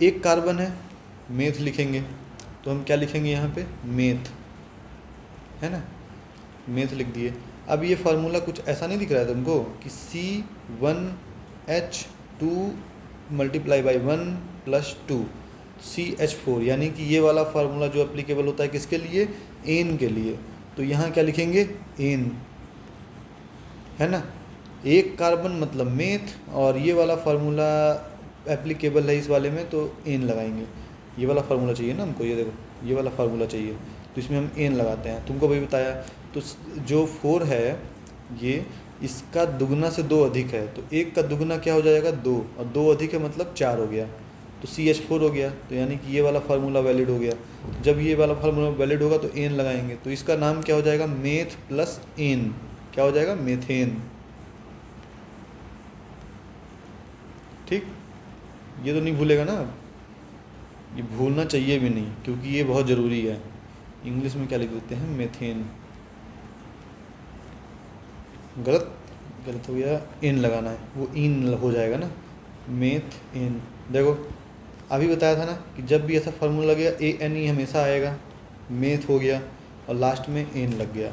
एक कार्बन है, मेथ लिखेंगे तो हम क्या लिखेंगे यहाँ पे, मेथ, है ना, मेथ लिख दिए। अब ये फार्मूला कुछ ऐसा नहीं दिख रहा है तुमको कि C1H2 × 1 + 2 CH4, यानी कि ये वाला फार्मूला जो एप्लीकेबल होता है किसके लिए, एन के लिए। तो यहाँ क्या लिखेंगे, एन, है ना। एक कार्बन मतलब मेथ, और ये वाला फार्मूला एप्लीकेबल है इस वाले में तो एन लगाएंगे। ये वाला फार्मूला चाहिए ना हमको, ये देखो ये वाला फार्मूला चाहिए तो इसमें हम एन लगाते हैं। तुमको भी बताया, तो जो 4 है ये, इसका दुगना से 2 अधिक है, तो एक का दुगना क्या हो जाएगा, 2, और 2 अधिक है मतलब 4 हो गया, तो CH4 हो गया। तो यानी कि ये वाला फार्मूला वैलिड हो गया। जब ये वाला फार्मूला वैलिड होगा तो एन लगाएंगे, तो इसका नाम क्या हो जाएगा, मेथ + एन, क्या हो जाएगा, मेथेन। ठीक, ये तो नहीं भूलेगा ना, ये भूलना चाहिए भी नहीं क्योंकि ये बहुत ज़रूरी है। इंग्लिश में क्या लिख देते हैं, मेथेन, गलत गलत हो गया, एन लगाना है, वो इन हो जाएगा ना, मेथ एन। देखो अभी बताया था ना कि जब भी ऐसा फार्मूला लग गया ए एन ई हमेशा आएगा, मेथ हो गया और लास्ट में एन लग गया।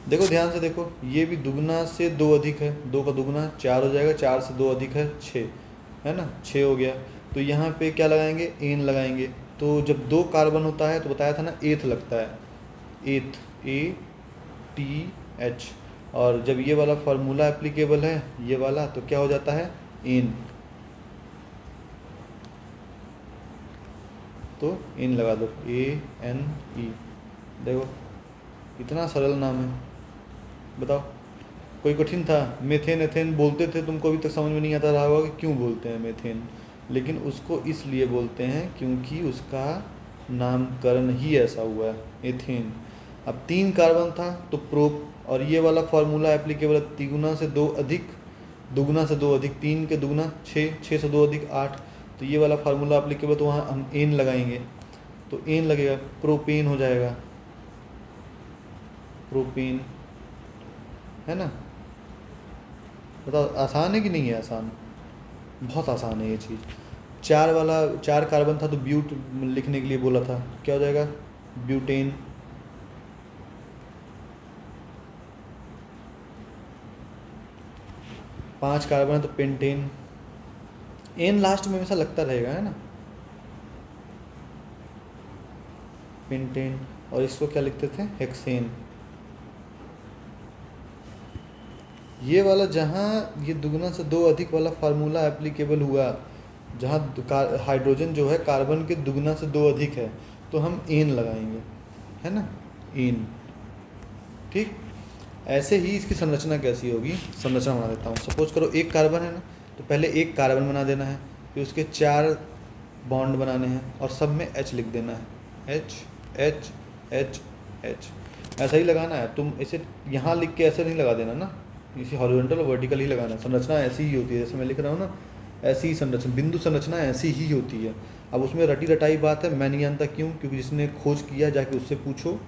देखो ध्यान से देखो, ये भी दुगना से दो अधिक है, दो का दुगना 4 हो जाएगा, 4 से दो अधिक है 6, है ना, 6 हो गया। तो यहाँ पे क्या लगाएंगे, एन लगाएंगे। तो जब दो कार्बन होता है तो बताया था ना एथ लगता है, एथ, ए टी एच। और जब ये वाला फार्मूला एप्लीकेबल है ये वाला, तो क्या हो जाता है, एन। तो एन लगा दो, ए एन ई। देखो इतना सरल नाम है, बताओ कोई कठिन था। मेथेन एथेन बोलते थे, तुमको अभी तक समझ में नहीं आता रहा होगा कि क्यों बोलते हैं मेथेन, लेकिन उसको इसलिए बोलते हैं क्योंकि उसका नामकरण ही ऐसा हुआ है, एथेन। अब 3 कार्बन था तो प्रोप, और ये वाला फार्मूला एप्लीकेबल है, तिगुना से 2 अधिक, दुगना से 2 अधिक, 3 के दुगना 6, 6 से 2 अधिक 8। तो ये वाला फार्मूला एप्लीकेबल, तो वहाँ हम एन लगाएंगे, तो एन लगेगा, प्रोपेन हो जाएगा, प्रोपेन, है ना। बताओ आसान है कि नहीं है, आसान, बहुत आसान है ये चीज़। 4 कार्बन था तो ब्यूट लिखने के लिए बोला था, क्या हो जाएगा, ब्यूटेन। 5 कार्बन है तो पेंटेन, एन लास्ट में हमेशा लगता रहेगा, है ना, पेंटेन। और इसको क्या लिखते थे, हेक्सेन। ये वाला जहाँ ये दुगना से 2 अधिक वाला फार्मूला एप्लीकेबल हुआ, जहाँ हाइड्रोजन जो है कार्बन के दुगना से 2 अधिक है, तो हम एन लगाएंगे, है ना, एन। ठीक, ऐसे ही इसकी संरचना कैसी होगी, संरचना बना देता हूँ। सपोज करो 1 कार्बन है ना, तो पहले 1 कार्बन बना देना है, फिर उसके 4 बॉन्ड बनाने हैं और सब में H लिख देना है, H H H H, ऐसा ही लगाना है। तुम इसे यहाँ लिख के ऐसे नहीं लगा देना ना, इसे हॉरिजॉन्टल और वर्टिकल ही लगाना है। संरचना ऐसी ही होती है, जैसे मैं लिख रहा हूँ ना, ऐसी ही संरचना, बिंदु संरचना ऐसी ही होती है। अब उसमें रटी रटाई बात है, मैं नहीं जानता क्यों, क्योंकि जिसने खोज किया जाके उससे पूछो,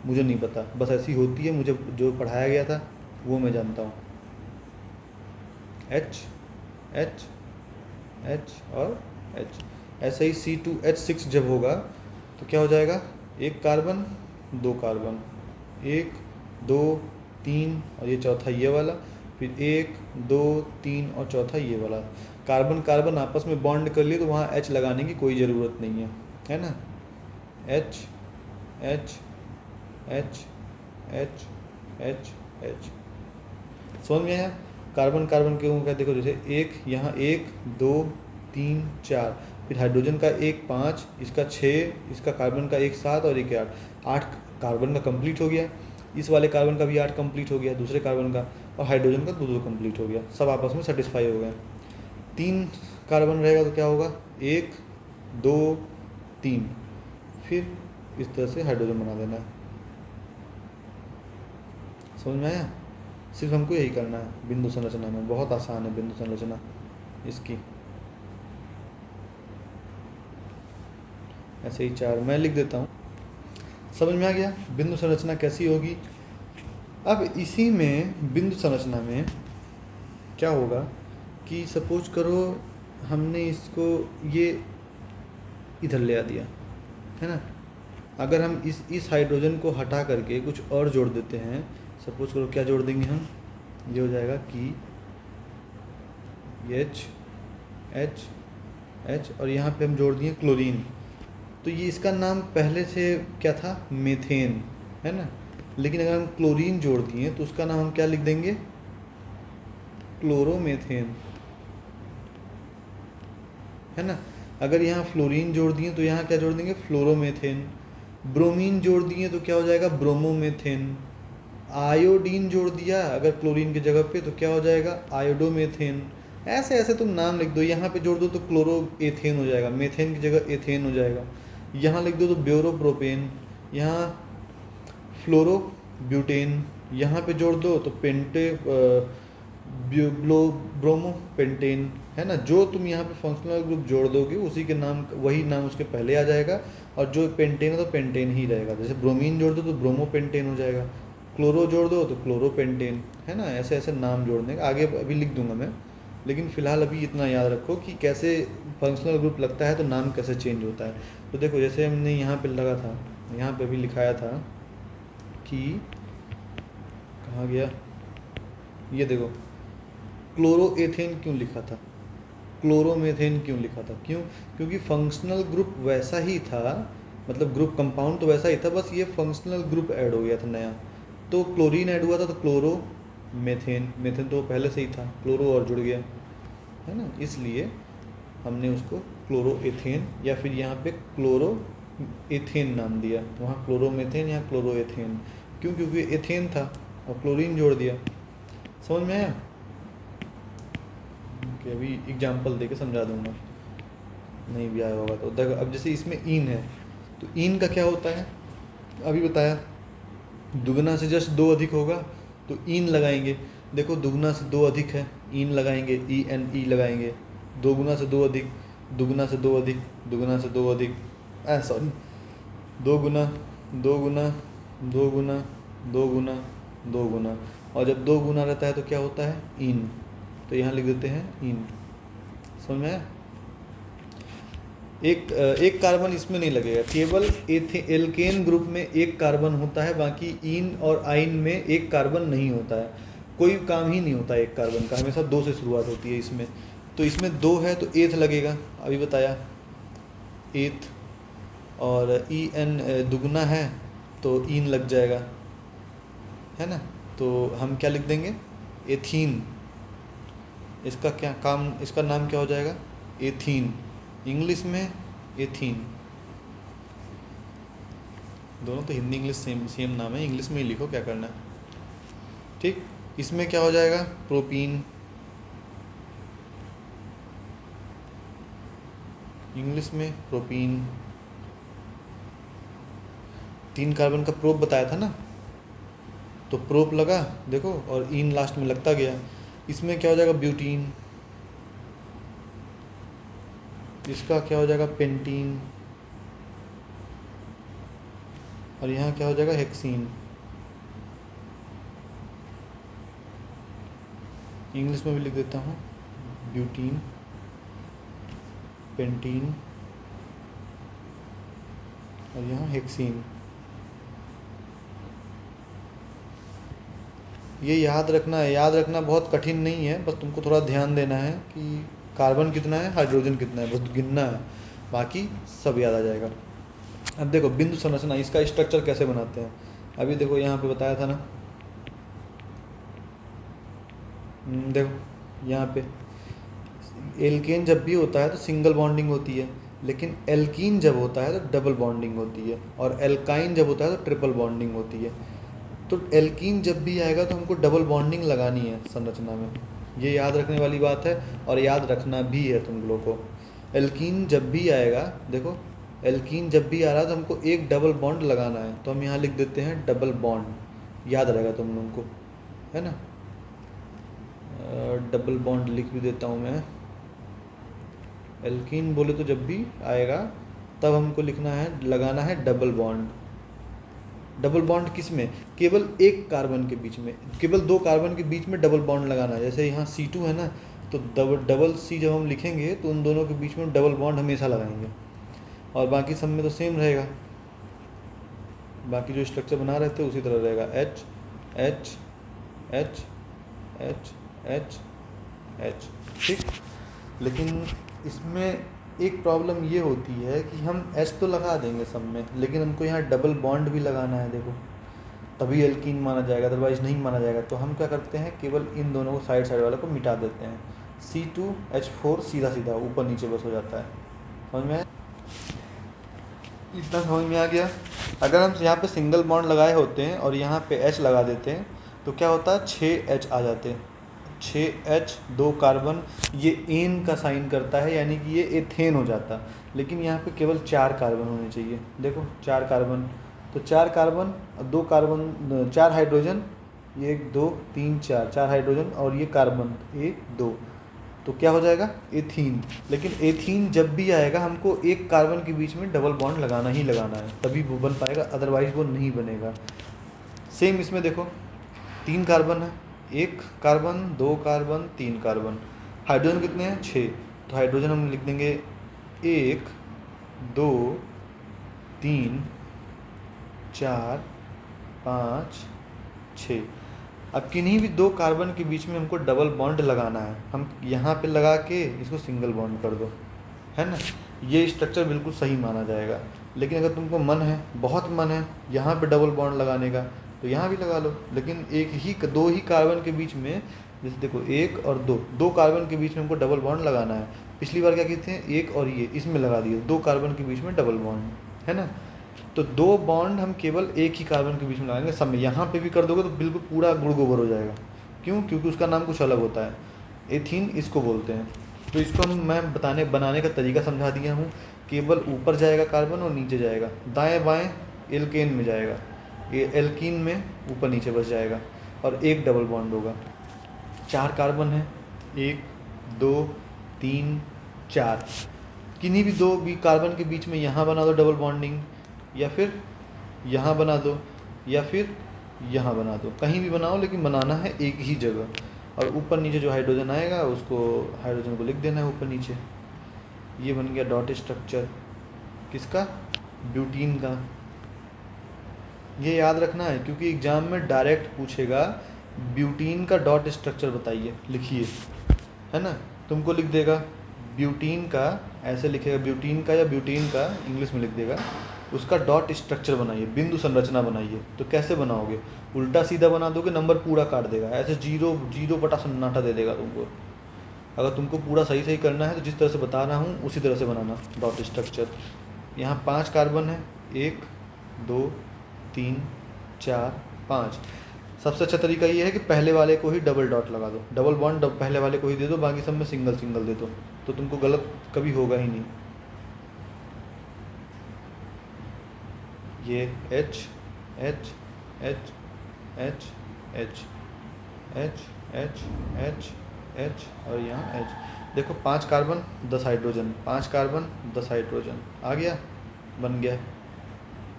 मुझे नहीं पता, बस ऐसी होती है, मुझे जो पढ़ाया गया था वो मैं जानता हूँ। H H H और H। ऐसे ही C2H6 जब होगा तो क्या हो जाएगा, 1 कार्बन 2 कार्बन, 1 2 3 और ये चौथा ये वाला, फिर 1 2 3 और चौथा ये वाला। कार्बन कार्बन आपस में बॉन्ड कर लिए तो वहाँ H लगाने की कोई ज़रूरत नहीं है ना। H H H H H H, समझ में आया। कार्बन कार्बन के क्या देखो, जैसे 1 यहाँ 1 2 3 4, फिर हाइड्रोजन का 1 5, इसका 6, इसका कार्बन का 1 7 और 1 8, 8 कार्बन का कंप्लीट हो गया। इस वाले कार्बन का भी 8 कंप्लीट हो गया, दूसरे कार्बन का, और हाइड्रोजन का 2 कंप्लीट हो गया, सब आपस में सेटिस्फाई हो गए। 3 कार्बन रहेगा तो क्या होगा, 1 2 3, फिर इस तरह से हाइड्रोजन बना देना है। समझ में आया, सिर्फ हमको यही करना है बिंदु संरचना में, बहुत आसान है बिंदु संरचना इसकी। ऐसे ही 4 मैं लिख देता हूँ, समझ में आ गया बिंदु संरचना कैसी होगी। अब इसी में बिंदु संरचना में क्या होगा कि सपोज करो हमने इसको ये इधर ले आ दिया, है ना। अगर हम इस हाइड्रोजन को हटा करके कुछ और जोड़ देते हैं, सपोज करो क्या जोड़ देंगे हम, ये हो जाएगा कि H H H, और यहाँ पे हम जोड़ दिए क्लोरीन, तो ये इसका नाम पहले से क्या था, मेथेन, है ना। लेकिन अगर हम क्लोरीन जोड़ दिए तो उसका नाम हम क्या लिख देंगे, क्लोरोमेथेन, है ना। अगर यहाँ फ्लोरीन जोड़ दिए तो यहाँ क्या जोड़ देंगे, फ्लोरोमेथेन। ब्रोमीन जोड़ दिए तो क्या हो जाएगा, ब्रोमोमेथेन। आयोडीन जोड़ दिया अगर क्लोरीन की जगह पे तो क्या हो जाएगा, आयोडोमेथेन। ऐसे ऐसे तुम नाम लिख दो, यहाँ पे जोड़ दो तो क्लोरो एथेन हो जाएगा, मेथेन की जगह एथेन हो जाएगा। यहाँ लिख दो तो ब्यूरोप्रोपेन, यहाँ फ्लोरो ब्यूटेन, यहाँ पे जोड़ दो तो पेंटे ब्रोमो पेंटेन, है ना। जो तुम यहाँ पे फंक्शनल ग्रुप जोड़ दोगे उसी के नाम, वही नाम उसके पहले आ जाएगा। और जो पेंटेन है तो पेंटेन ही रहेगा। जैसे ब्रोमीन जोड़ दो तो ब्रोमो पेंटेन हो जाएगा, क्लोरो जोड़ दो तो क्लोरो पेंटेन, है ना। ऐसे ऐसे नाम जोड़ने का आगे अभी लिख दूंगा मैं, लेकिन फ़िलहाल अभी इतना याद रखो कि कैसे फंक्शनल ग्रुप लगता है तो नाम कैसे चेंज होता है। तो देखो जैसे हमने यहाँ पे लगा था, यहाँ पे भी लिखाया था कि, कहाँ गया, ये देखो क्लोरोएथेन क्यों लिखा था, क्लोरोमेथेन क्यों लिखा था, क्यों? क्योंकि फंक्शनल ग्रुप वैसा ही था, मतलब ग्रुप कंपाउंड तो वैसा ही था, बस ये फंक्शनल ग्रुप ऐड हो गया था नया। तो क्लोरीन ऐड हुआ था तो क्लोरो मेथेन, मेथेन तो पहले से ही था, क्लोरो और जुड़ गया, है ना। इसलिए हमने उसको क्लोरोएथेन या फिर यहाँ पे क्लोरो एथेन नाम दिया। वहाँ क्लोरोमेथेन, यहाँ क्लोरोएथेन। क्यों? क्योंकि एथेन था और क्लोरीन जोड़ दिया। समझ में आया? कि अभी एग्जाम्पल दे के समझा दूंगा, नहीं भी आया होगा तो। देखो अब जैसे इसमें इन है, तो इन का क्या होता है अभी बताया, दुगना से जस्ट दो अधिक होगा तो इन लगाएंगे। देखो दुगना से दो अधिक है, इन लगाएंगे, ई एन ई लगाएंगे। दो गुना से दो अधिक, दुगना से दो अधिक, दुगना से दो अधिक, सॉरी, दो गुना, दो गुना, दो गुना, दो गुना, दो गुना। और जब दो गुना रहता है तो क्या होता है? इन। तो यहाँ लिख देते हैं इन। समझ में आया? एक कार्बन इसमें नहीं लगेगा, केवल एल्केन ग्रुप में एक कार्बन होता है, बाकी इन और आइन में एक कार्बन नहीं होता है। कोई काम ही नहीं होता है एक कार्बन का, हमेशा दो से शुरुआत होती है इसमें। तो इसमें दो है तो एथ लगेगा, अभी बताया एथ। और ई एन दुगना है तो इन लग जाएगा, है ना। तो हम क्या लिख देंगे? एथीन। इसका क्या काम, इसका नाम क्या हो जाएगा? एथीन। इंग्लिश में एथीन। दोनों तो हिंदी इंग्लिश सेम सेम नाम है, इंग्लिश में ही लिखो, क्या करना है, ठीक। इसमें क्या हो जाएगा? प्रोपीन। इंग्लिश में प्रोपीन। 3 कार्बन का प्रोप बताया था ना, तो प्रोप लगा देखो, और इन लास्ट में लगता गया। इसमें क्या हो जाएगा? ब्यूटीन। इसका क्या हो जाएगा? पेंटीन। और यहाँ क्या हो जाएगा? हेक्सीन। इंग्लिश में भी लिख देता हूँ, ब्यूटीन, पेंटीन, और यहाँ हेक्सीन। ये याद रखना है, याद रखना बहुत कठिन नहीं है, बस तुमको थोड़ा ध्यान देना है कि कार्बन कितना है, हाइड्रोजन कितना है, बस गिनना है, बाकी सब याद आ जाएगा। अब देखो बिंदु संरचना, इसका स्ट्रक्चर कैसे बनाते हैं। अभी देखो यहाँ पे बताया था ना, देखो यहाँ पे एल्केन जब भी होता है तो सिंगल बॉन्डिंग होती है, लेकिन एल्कीन जब होता है तो डबल बॉन्डिंग होती है, और एल्काइन जब होता है तो ट्रिपल बॉन्डिंग होती है। तो एल्कीन जब भी आएगा तो हमको डबल बॉन्डिंग लगानी है संरचना में, ये याद रखने वाली बात है, और याद रखना भी है तुम लोगों को। एल्कीन जब भी आएगा, देखो एल्कीन जब भी आ रहा है तो हमको एक डबल बॉन्ड लगाना है, तो हम यहाँ लिख देते हैं डबल बॉन्ड, याद रहेगा तुम लोगों को, है ना। डबल बॉन्ड लिख भी देता हूँ मैं। एल्कीन बोले तो जब भी आएगा तब हमको लिखना है, लगाना है डबल बॉन्ड। डबल बॉन्ड किस में? केवल एक कार्बन के बीच में, केवल दो कार्बन के बीच में डबल बॉन्ड लगाना है। जैसे यहाँ C2 है ना, तो डबल C जब हम लिखेंगे तो उन दोनों के बीच में डबल बॉन्ड हमेशा लगाएंगे, और बाकी सब में तो सेम रहेगा, बाकी जो स्ट्रक्चर बना रहे थे उसी तरह रहेगा, H H H H H H, ठीक। लेकिन इसमें एक प्रॉब्लम ये होती है कि हम H तो लगा देंगे सब में, लेकिन हमको यहाँ डबल बॉन्ड भी लगाना है, देखो तभी एल्कीन माना जाएगा, अदरवाइज नहीं माना जाएगा। तो हम क्या करते हैं, केवल इन दोनों को साइड साइड वाले को मिटा देते हैं, C2H4 सीधा सीधा ऊपर नीचे बस हो जाता है। समझ में? इतना समझ में आ गया। अगर हम यहाँ पे सिंगल बॉन्ड लगाए होते हैं और यहाँ पे H लगा देते हैं तो क्या होता है, 6H आ जाते हैं, 6H, 2 कार्बन, ये एन का साइन करता है, यानी कि ये एथेन हो जाता। लेकिन यहाँ पे केवल 4 कार्बन होने चाहिए, देखो 4 कार्बन, तो 4 कार्बन, 2 कार्बन, 4 हाइड्रोजन, 1 2 3 4, 4 हाइड्रोजन और ये कार्बन 1 2, तो तो क्या हो जाएगा एथीन। लेकिन एथीन जब भी आएगा हमको एक कार्बन के बीच में डबल बॉन्ड लगाना ही लगाना है, तभी वो बन पाएगा, अदरवाइज वो नहीं बनेगा। सेम इसमें देखो 3 कार्बन है, 1 कार्बन 2 कार्बन 3 कार्बन, हाइड्रोजन कितने हैं 6, तो हाइड्रोजन हम लिख देंगे 1 2 3 4 5 6। अब किन्हीं भी 2 कार्बन के बीच में हमको डबल बॉन्ड लगाना है, हम यहाँ पे लगा के इसको सिंगल बॉन्ड कर दो, है ना। ये स्ट्रक्चर बिल्कुल सही माना जाएगा। लेकिन अगर तुमको मन है, बहुत मन है यहाँ पे डबल बॉन्ड लगाने का, तो यहाँ भी लगा लो। लेकिन दो ही कार्बन के बीच में, जैसे देखो 1 और 2 कार्बन के बीच में हमको डबल बॉन्ड लगाना है। पिछली बार क्या कहते हैं, 1 और ये इसमें लगा दिए, 2 कार्बन के बीच में डबल बॉन्ड, है ना। तो 2 बॉन्ड हम केवल एक ही कार्बन के बीच में लगाएंगे सब में। यहाँ पे भी कर दोगे तो बिल्कुल पूरा गुड़ गोबर हो जाएगा। क्यों? क्योंकि उसका नाम कुछ अलग होता है, एथीन इसको बोलते हैं। तो इसको मैं बनाने का तरीका समझा दिया हूँ। केवल ऊपर जाएगा कार्बन और नीचे जाएगा, दाएं बाएं एल्केन में जाएगा, ये एल्कीन में ऊपर नीचे बस जाएगा, और एक डबल बॉन्ड होगा। 4 कार्बन है, 1 2 3 4, किन्हीं भी 2 भी कार्बन के बीच में यहाँ बना दो डबल बॉन्डिंग, या फिर यहाँ बना दो, या फिर यहाँ बना दो, कहीं भी बनाओ, लेकिन बनाना है एक ही जगह। और ऊपर नीचे जो हाइड्रोजन आएगा उसको, हाइड्रोजन को लिख देना है ऊपर नीचे। ये बन गया डॉट स्ट्रक्चर, किसका? ब्यूटीन का। ये याद रखना है क्योंकि एग्जाम में डायरेक्ट पूछेगा ब्यूटीन का डॉट स्ट्रक्चर बताइए, लिखिए, है ना। तुमको लिख देगा ब्यूटीन का, ऐसे लिखेगा ब्यूटीन का या ब्यूटीन का, इंग्लिश में लिख देगा, उसका डॉट स्ट्रक्चर बनाइए, बिंदु संरचना बनाइए। तो कैसे बनाओगे? उल्टा सीधा बना दोगे, नंबर पूरा काट देगा, ऐसे 0 बटा सन्नाटा दे देगा तुमको। अगर तुमको पूरा सही सही करना है तो जिस तरह से बता रहा हूँ उसी तरह से बनाना डॉट स्ट्रक्चर। यहाँ 5 कार्बन है, 1 2 3 4 5। सबसे अच्छा तरीका ये है कि पहले वाले को ही डबल डॉट लगा दो, डबल बॉन्ड पहले वाले को ही दे दो, बाकी सब में सिंगल सिंगल दे दो, तो तुमको गलत कभी होगा ही नहीं। ये H H H H H H H H H और यहाँ H। देखो 5 कार्बन 10 हाइड्रोजन, 5 कार्बन 10 हाइड्रोजन आ गया, बन गया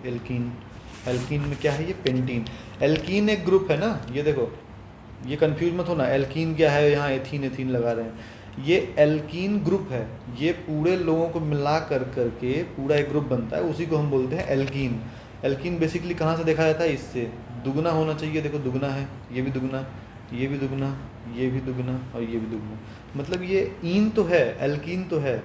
एल्कीन। एल्कीन में क्या है? ये पेंटीन। एल्कीन एक ग्रुप है ना, ये देखो, ये कंफ्यूज मत होना, एल्कीन क्या है, यहाँ एथीन एथीन लगा रहे हैं। ये एल्कीन ग्रुप है, ये पूरे लोगों को मिला कर करके पूरा एक ग्रुप बनता है, उसी को हम बोलते हैं एल्कीन। एल्कीन बेसिकली कहाँ से देखा जाता है? इससे दुगना होना चाहिए, देखो दुगना है, ये भी दुगना, ये भी दुगना, ये भी दुगना और ये भी दुगना, मतलब ये ईन तो है, एल्कीन तो है।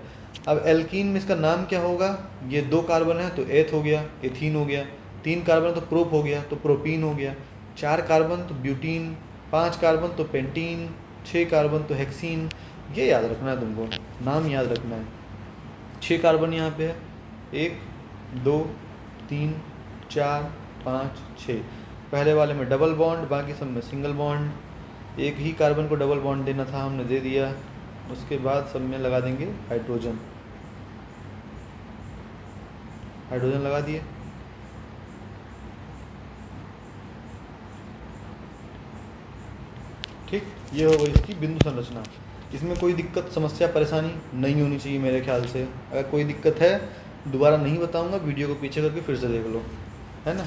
अब एल्कीन में इसका नाम क्या होगा? ये 2 कार्बन है तो एथ हो गया, एथीन हो गया, 3 कार्बन तो प्रोप हो गया, तो प्रोपीन हो गया, 4 कार्बन तो ब्यूटीन, 5 कार्बन तो पेंटीन, 6 कार्बन तो हेक्सीन। ये याद रखना है तुमको, नाम याद रखना है। 6 कार्बन यहाँ पे है, 1 2 3 4 5 6। पहले वाले में डबल बॉन्ड, बाकी सब में सिंगल बॉन्ड। एक ही कार्बन को डबल बॉन्ड देना था, हमने दे दिया। उसके बाद सब में लगा देंगे हाइड्रोजन, हाइड्रोजन लगा दिए। ठीक, ये हो गई इसकी बिंदु संरचना। इसमें कोई दिक्कत, समस्या, परेशानी नहीं होनी चाहिए मेरे ख्याल से। अगर कोई दिक्कत है दोबारा नहीं बताऊंगा, वीडियो को पीछे करके फिर से देख लो, है ना।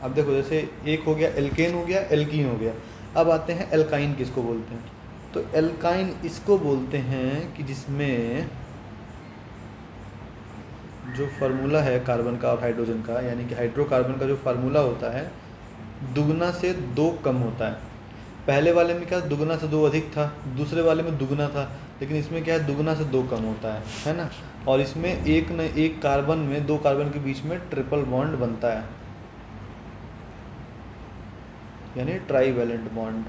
अब देखो, जैसे एक हो गया एल्केन, हो गया एल्कीन, हो गया। अब आते हैं एल्काइन, किसको बोलते हैं? तो एल्काइन इसको बोलते हैं कि जिसमें जो फार्मूला है कार्बन का और हाइड्रोजन का, यानी कि हाइड्रोकार्बन का जो फार्मूला होता है, दुगना से 2 कम होता है। पहले वाले में क्या दुगना से 2 अधिक था, दूसरे वाले में दुगना था, लेकिन इसमें क्या है दुगना से 2 कम होता है ना। और इसमें एक कार्बन में 2 कार्बन के बीच में ट्रिपल बॉन्ड बनता है, यानी trivalent bond.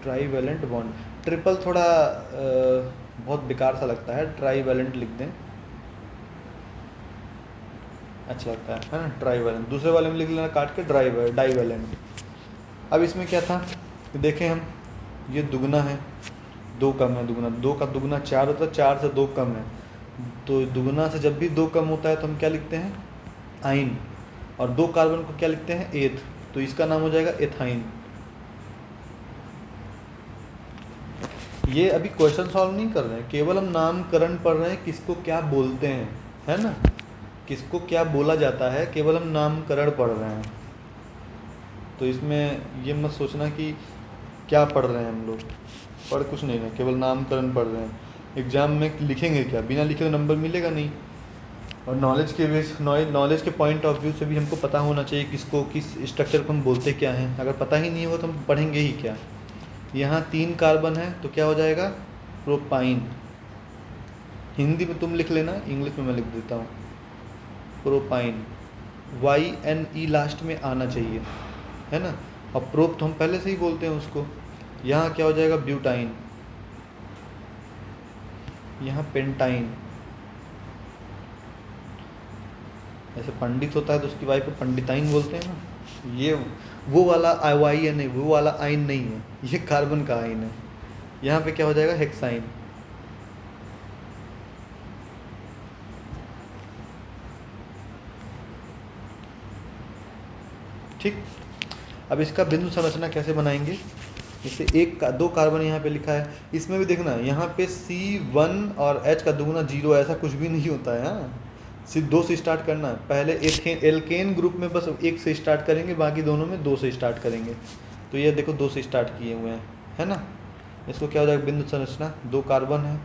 Trivalent bond, triple थोड़ा बहुत बेकार सा लगता है, ट्राईवैलेंट लिख दें, अच्छा लगता है ना। ट्राईवैलेंट, दूसरे वाले में लिख लेना काट के डाईवैलेंट। अब इसमें क्या था कि देखें हम, ये दुगना है, 2 कम है, दुगना 2 का दुगना 4 होता है, 4 से 2 कम है, तो दुगना से जब भी 2 कम होता है तो हम क्या लिखते हैं? आइन। और 2 कार्बन को क्या लिखते हैं? एथ, तो इसका नाम हो जाएगा एथाइन। ये अभी क्वेश्चन सॉल्व नहीं कर रहे हैं, केवल हम नामकरण पढ़ रहे हैं, किसको क्या बोलते हैं, है ना, किसको क्या बोला जाता है, केवल हम नामकरण पढ़ रहे हैं। तो इसमें ये मत सोचना कि क्या पढ़ रहे हैं हम लोग, पढ़ कुछ नहीं रहे, केवल नामकरण पढ़ रहे हैं। एग्ज़ाम में लिखेंगे क्या, बिना लिखे तो नंबर मिलेगा नहीं। और नॉलेज के पॉइंट ऑफ व्यू से भी हमको पता होना चाहिए किसको, किस स्ट्रक्चर को हम बोलते क्या हैं। अगर पता ही नहीं होगा तो हम पढ़ेंगे ही क्या। यहाँ 3 कार्बन है तो क्या हो जाएगा, प्रोपाइन। हिंदी में तुम लिख लेना, इंग्लिश में मैं लिख देता हूँ, प्रोपाइन। YNE लास्ट में आना चाहिए, है ना। और प्रोप तो हम पहले से ही बोलते हैं उसको। यहाँ क्या हो जाएगा, ब्यूटाइन। यहाँ पेंटाइन। ऐसे पंडित होता है तो उसकी वाइफ को पंडिताइन बोलते हैं ना। ये वो वाला YN नहीं, वो वाला आइन नहीं है, ये कार्बन का आइन है। यहाँ पे क्या हो जाएगा, हेक्साइन। ठीक। अब इसका बिंदु संरचना कैसे बनाएंगे, जैसे दो कार्बन यहाँ पे लिखा है, इसमें भी देखना यहाँ पे C1 और H का दुगुना 0, ऐसा कुछ भी नहीं होता है। हाँ, सिर्फ 2 से स्टार्ट करना है। पहले एल्केन ग्रुप में बस 1 से स्टार्ट करेंगे, बाकी दोनों में 2 से स्टार्ट करेंगे। तो ये देखो 2 से स्टार्ट किए हुए हैं, है ना। इसको क्या हो जाएगा, बिंदु संरचना, 2 कार्बन है।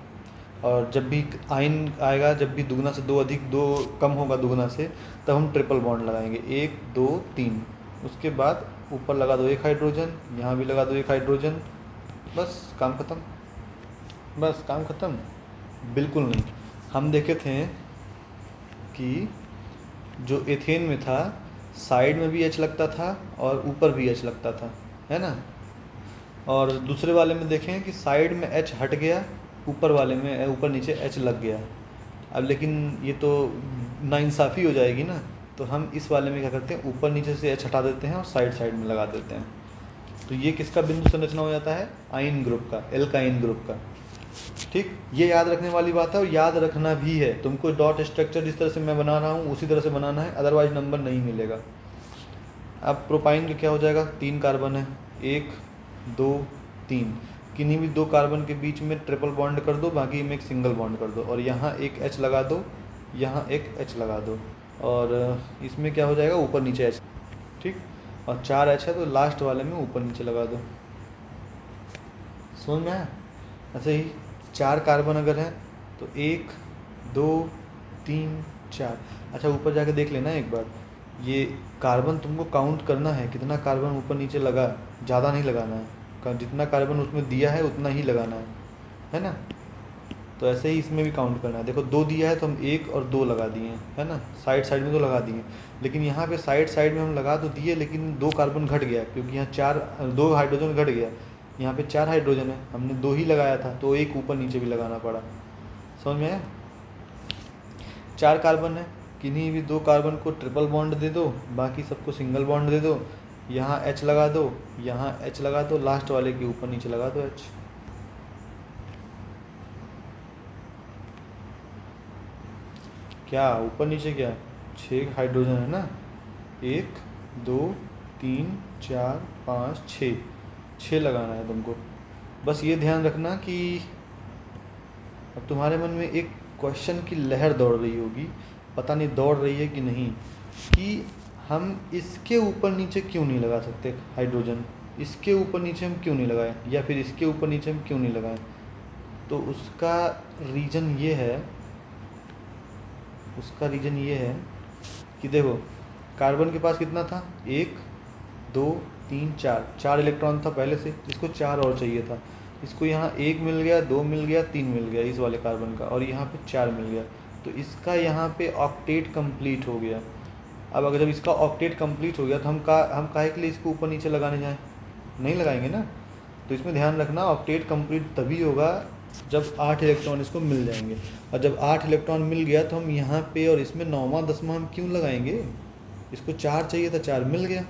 और जब भी आयन आएगा, जब भी दुगना से 2 अधिक, 2 कम होगा दुगना से, तब हम ट्रिपल बॉन्ड लगाएंगे, 1 2 3। उसके बाद ऊपर लगा दो 1 हाइड्रोजन, यहाँ भी लगा दो 1 हाइड्रोजन, बस काम ख़त्म, बस काम ख़त्म। बिल्कुल नहीं, हम देखे थे कि जो एथेन में था, साइड में भी H लगता था और ऊपर भी H लगता था, है ना। और दूसरे वाले में देखें कि साइड में H हट गया, ऊपर वाले में ऊपर नीचे H लग गया। अब लेकिन ये तो नाइंसाफ़ी हो जाएगी ना, तो हम इस वाले में क्या करते हैं, ऊपर नीचे से H हटा देते हैं और साइड साइड में लगा देते हैं। तो ये किसका बिंदु संरचना हो जाता है, आयन ग्रुप का, एल्काइन ग्रुप का। ठीक, ये याद रखने वाली बात है और याद रखना भी है तुमको। डॉट स्ट्रक्चर जिस तरह से मैं बना रहा हूँ उसी तरह से बनाना है, अदरवाइज नंबर नहीं मिलेगा। अब प्रोपाइन का क्या हो जाएगा, 3 कार्बन है, 1 2 3। किन्हीं भी 2 कार्बन के बीच में ट्रिपल बॉन्ड कर दो, बाकी में एक सिंगल बॉन्ड कर दो, और यहाँ एक H लगा दो, यहाँ एक H लगा दो, और इसमें क्या हो जाएगा, ऊपर नीचे H। ठीक, और 4 H है तो लास्ट वाले में ऊपर नीचे लगा दो। समझ में आया। ऐसे ही 4 कार्बन अगर हैं तो 1 2 3 4। अच्छा, ऊपर जाके देख लेना एक बार, ये कार्बन तुमको काउंट करना है, कितना कार्बन ऊपर नीचे लगा, ज़्यादा नहीं लगाना है, जितना कार्बन उसमें दिया है उतना ही लगाना है ना। तो ऐसे ही इसमें भी काउंट करना है। देखो 2 दिया है तो हम 1 और 2 लगा दिए, है ना, साइड साइड में 2 लगा दिए। लेकिन यहाँ पे साइड साइड में हम लगा तो दिए, लेकिन 2 कार्बन घट गया, क्योंकि यहाँ 2 हाइड्रोजन घट गया। यहाँ पे 4 हाइड्रोजन है, हमने 2 ही लगाया था, तो 1 ऊपर नीचे भी लगाना पड़ा। समझ में आया। 4 कार्बन है, किन्हीं भी 2 कार्बन को ट्रिपल बॉन्ड दे दो, बाकी सबको सिंगल बॉन्ड दे दो। यहाँ H लगा दो, यहाँ H लगा दो, लास्ट वाले के ऊपर नीचे लगा दो H। क्या ऊपर नीचे क्या, 6 हाइड्रोजन है ना, 1 2 3 4 5 6 लगाना है तुमको। बस ये ध्यान रखना कि अब तुम्हारे मन में एक क्वेश्चन की लहर दौड़ रही होगी, पता नहीं दौड़ रही है कि नहीं, कि हम इसके ऊपर नीचे क्यों नहीं लगा सकते हाइड्रोजन, इसके ऊपर नीचे हम क्यों नहीं लगाएं, या फिर इसके ऊपर नीचे हम क्यों नहीं लगाएं। तो उसका रीज़न ये है, कि देखो कार्बन के पास कितना था, 1 2 3 4 इलेक्ट्रॉन था पहले से, इसको 4 और चाहिए था। इसको यहाँ 1 मिल गया, 2 मिल गया, 3 मिल गया इस वाले कार्बन का, और यहाँ पे 4 मिल गया, तो इसका यहाँ पे ऑक्टेट कंप्लीट हो गया। अब अगर जब इसका ऑक्टेट कंप्लीट हो गया तो हम काहे के लिए इसको ऊपर नीचे लगाने जाएं, नहीं लगाएंगे ना। तो इसमें ध्यान रखना, ऑक्टेट कंप्लीट तभी होगा जब 8 इलेक्ट्रॉन इसको मिल जाएंगे, और जब 8 इलेक्ट्रॉन मिल गया तो हम यहाँ पे और इसमें 9वां 10वां हम क्यों लगाएंगे। इसको 4 चाहिए था, 4 मिल गया,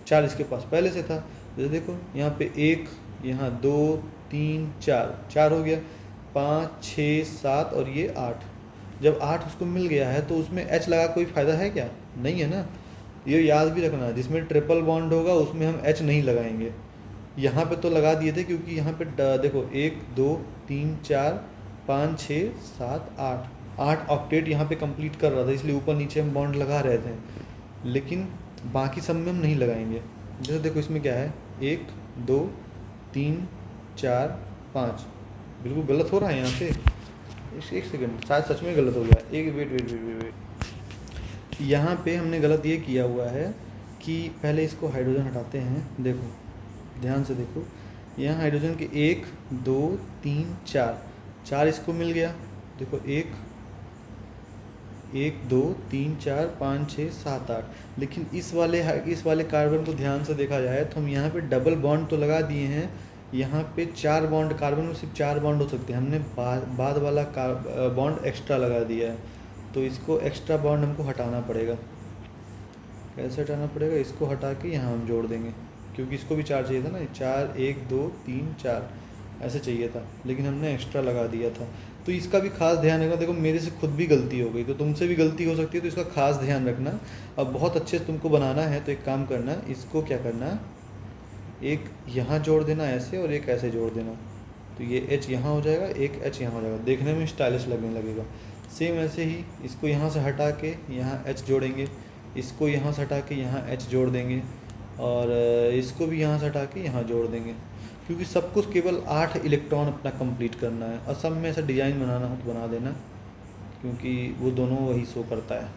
4 इसके पास पहले से था। जैसे देखो यहाँ पे 1, यहाँ 2 3 4 हो गया, 5 6 7 और ये 8। जब 8 उसको मिल गया है तो उसमें H लगा कोई फ़ायदा है क्या, नहीं है ना। ये याद भी रखना, जिसमें ट्रिपल बॉन्ड होगा उसमें हम H नहीं लगाएंगे, यहाँ पे तो लगा दिए थे क्योंकि यहाँ पे देखो 1 2 3 4 5 6 7 8 8 ऑक्टेट यहाँ पे कंप्लीट कर रहा था, इसलिए ऊपर नीचे हम बॉन्ड लगा रहे थे। लेकिन बाकी सब में हम नहीं लगाएंगे। जैसे देखो इसमें क्या है, 1 2 3 4 5, बिल्कुल गलत हो रहा है यहाँ पे। एक सेकंड, शायद सच में गलत हो गया। एक wait wait wait wait wait, यहाँ पे हमने गलत ये किया हुआ है कि पहले इसको हाइड्रोजन हटाते हैं। देखो ध्यान से देखो, यहाँ हाइड्रोजन के 1 2 3 4, 4 इसको मिल गया। देखो 1 2 3 4 5 6 7 8, लेकिन इस वाले कार्बन को ध्यान से देखा जाए तो हम यहाँ पे डबल बॉन्ड तो लगा दिए हैं। यहाँ पे 4 बॉन्ड, कार्बन में सिर्फ 4 बॉन्ड हो सकते हैं, हमने बाद वाला बॉन्ड एक्स्ट्रा लगा दिया है। तो इसको एक्स्ट्रा बॉन्ड हमको हटाना पड़ेगा। कैसे हटाना पड़ेगा, इसको हटा के यहाँ हम जोड़ देंगे, क्योंकि इसको भी 4 चाहिए था ना। 4 1 2 3 4 ऐसे चाहिए था, लेकिन हमने एक्स्ट्रा लगा दिया था। तो इसका भी खास ध्यान रखना। देखो मेरे से खुद भी गलती हो गई, तो तुमसे भी गलती हो सकती है, तो इसका खास ध्यान रखना। अब बहुत अच्छे से तुमको बनाना है तो एक काम करना, इसको क्या करना, एक यहाँ जोड़ देना ऐसे और एक ऐसे जोड़ देना। तो ये H यहाँ हो जाएगा, एक H यहाँ हो जाएगा, देखने में स्टाइलिश लगने लगेगा। सेम ऐसे ही इसको यहाँ से हटा के यहाँ H जोड़ेंगे, इसको यहाँ से हटा के यहाँ H जोड़ देंगे, और इसको भी यहाँ से हटा के यहाँ जोड़ देंगे, क्योंकि सब कुछ केवल 8 इलेक्ट्रॉन अपना कंप्लीट करना है। और सब में ऐसा डिज़ाइन बनाना हो तो बना देना, क्योंकि वो दोनों वही शो करता है।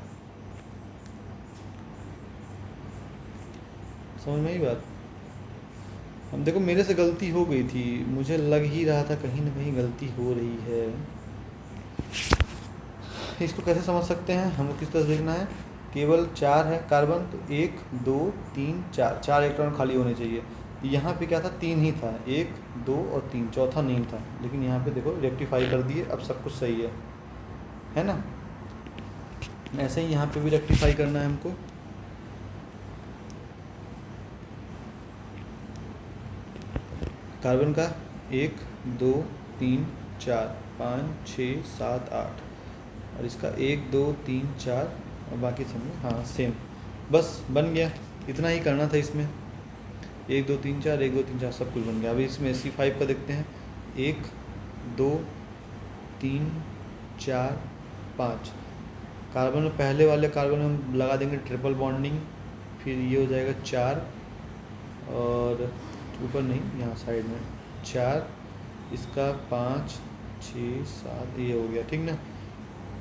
समझ में आई बात। हम देखो मेरे से गलती हो गई थी, मुझे लग ही रहा था कहीं ना कहीं गलती हो रही है। इसको कैसे समझ सकते हैं, हमको किस तरह से देखना है, केवल 4 है कार्बन, तो 1 2 3 4, 4 इलेक्ट्रॉन खाली होने चाहिए। यहाँ पे क्या था, 3 ही था, 1 2 और 3, चौथा नहीं था। लेकिन यहाँ पे देखो रेक्टिफाई कर दिए, अब सब कुछ सही है ना। ऐसे ही यहाँ पे भी रेक्टिफाई करना है हमको। कार्बन का 1 2 3 4 5 6 7 8, और इसका 1 2 3 4, और बाकी सब में हाँ सेम। बस बन गया, इतना ही करना था इसमें। 1 2 3 4 1 2 3 4 सब कुछ बन गया। अभी इसमें C5 का देखते हैं, 1 2 3 4 5। कार्बन में पहले वाले कार्बन में हम लगा देंगे ट्रिपल बॉन्डिंग, फिर ये हो जाएगा 4, और ऊपर नहीं यहाँ साइड में 4, इसका 5 6 7, ये हो गया ठीक ना।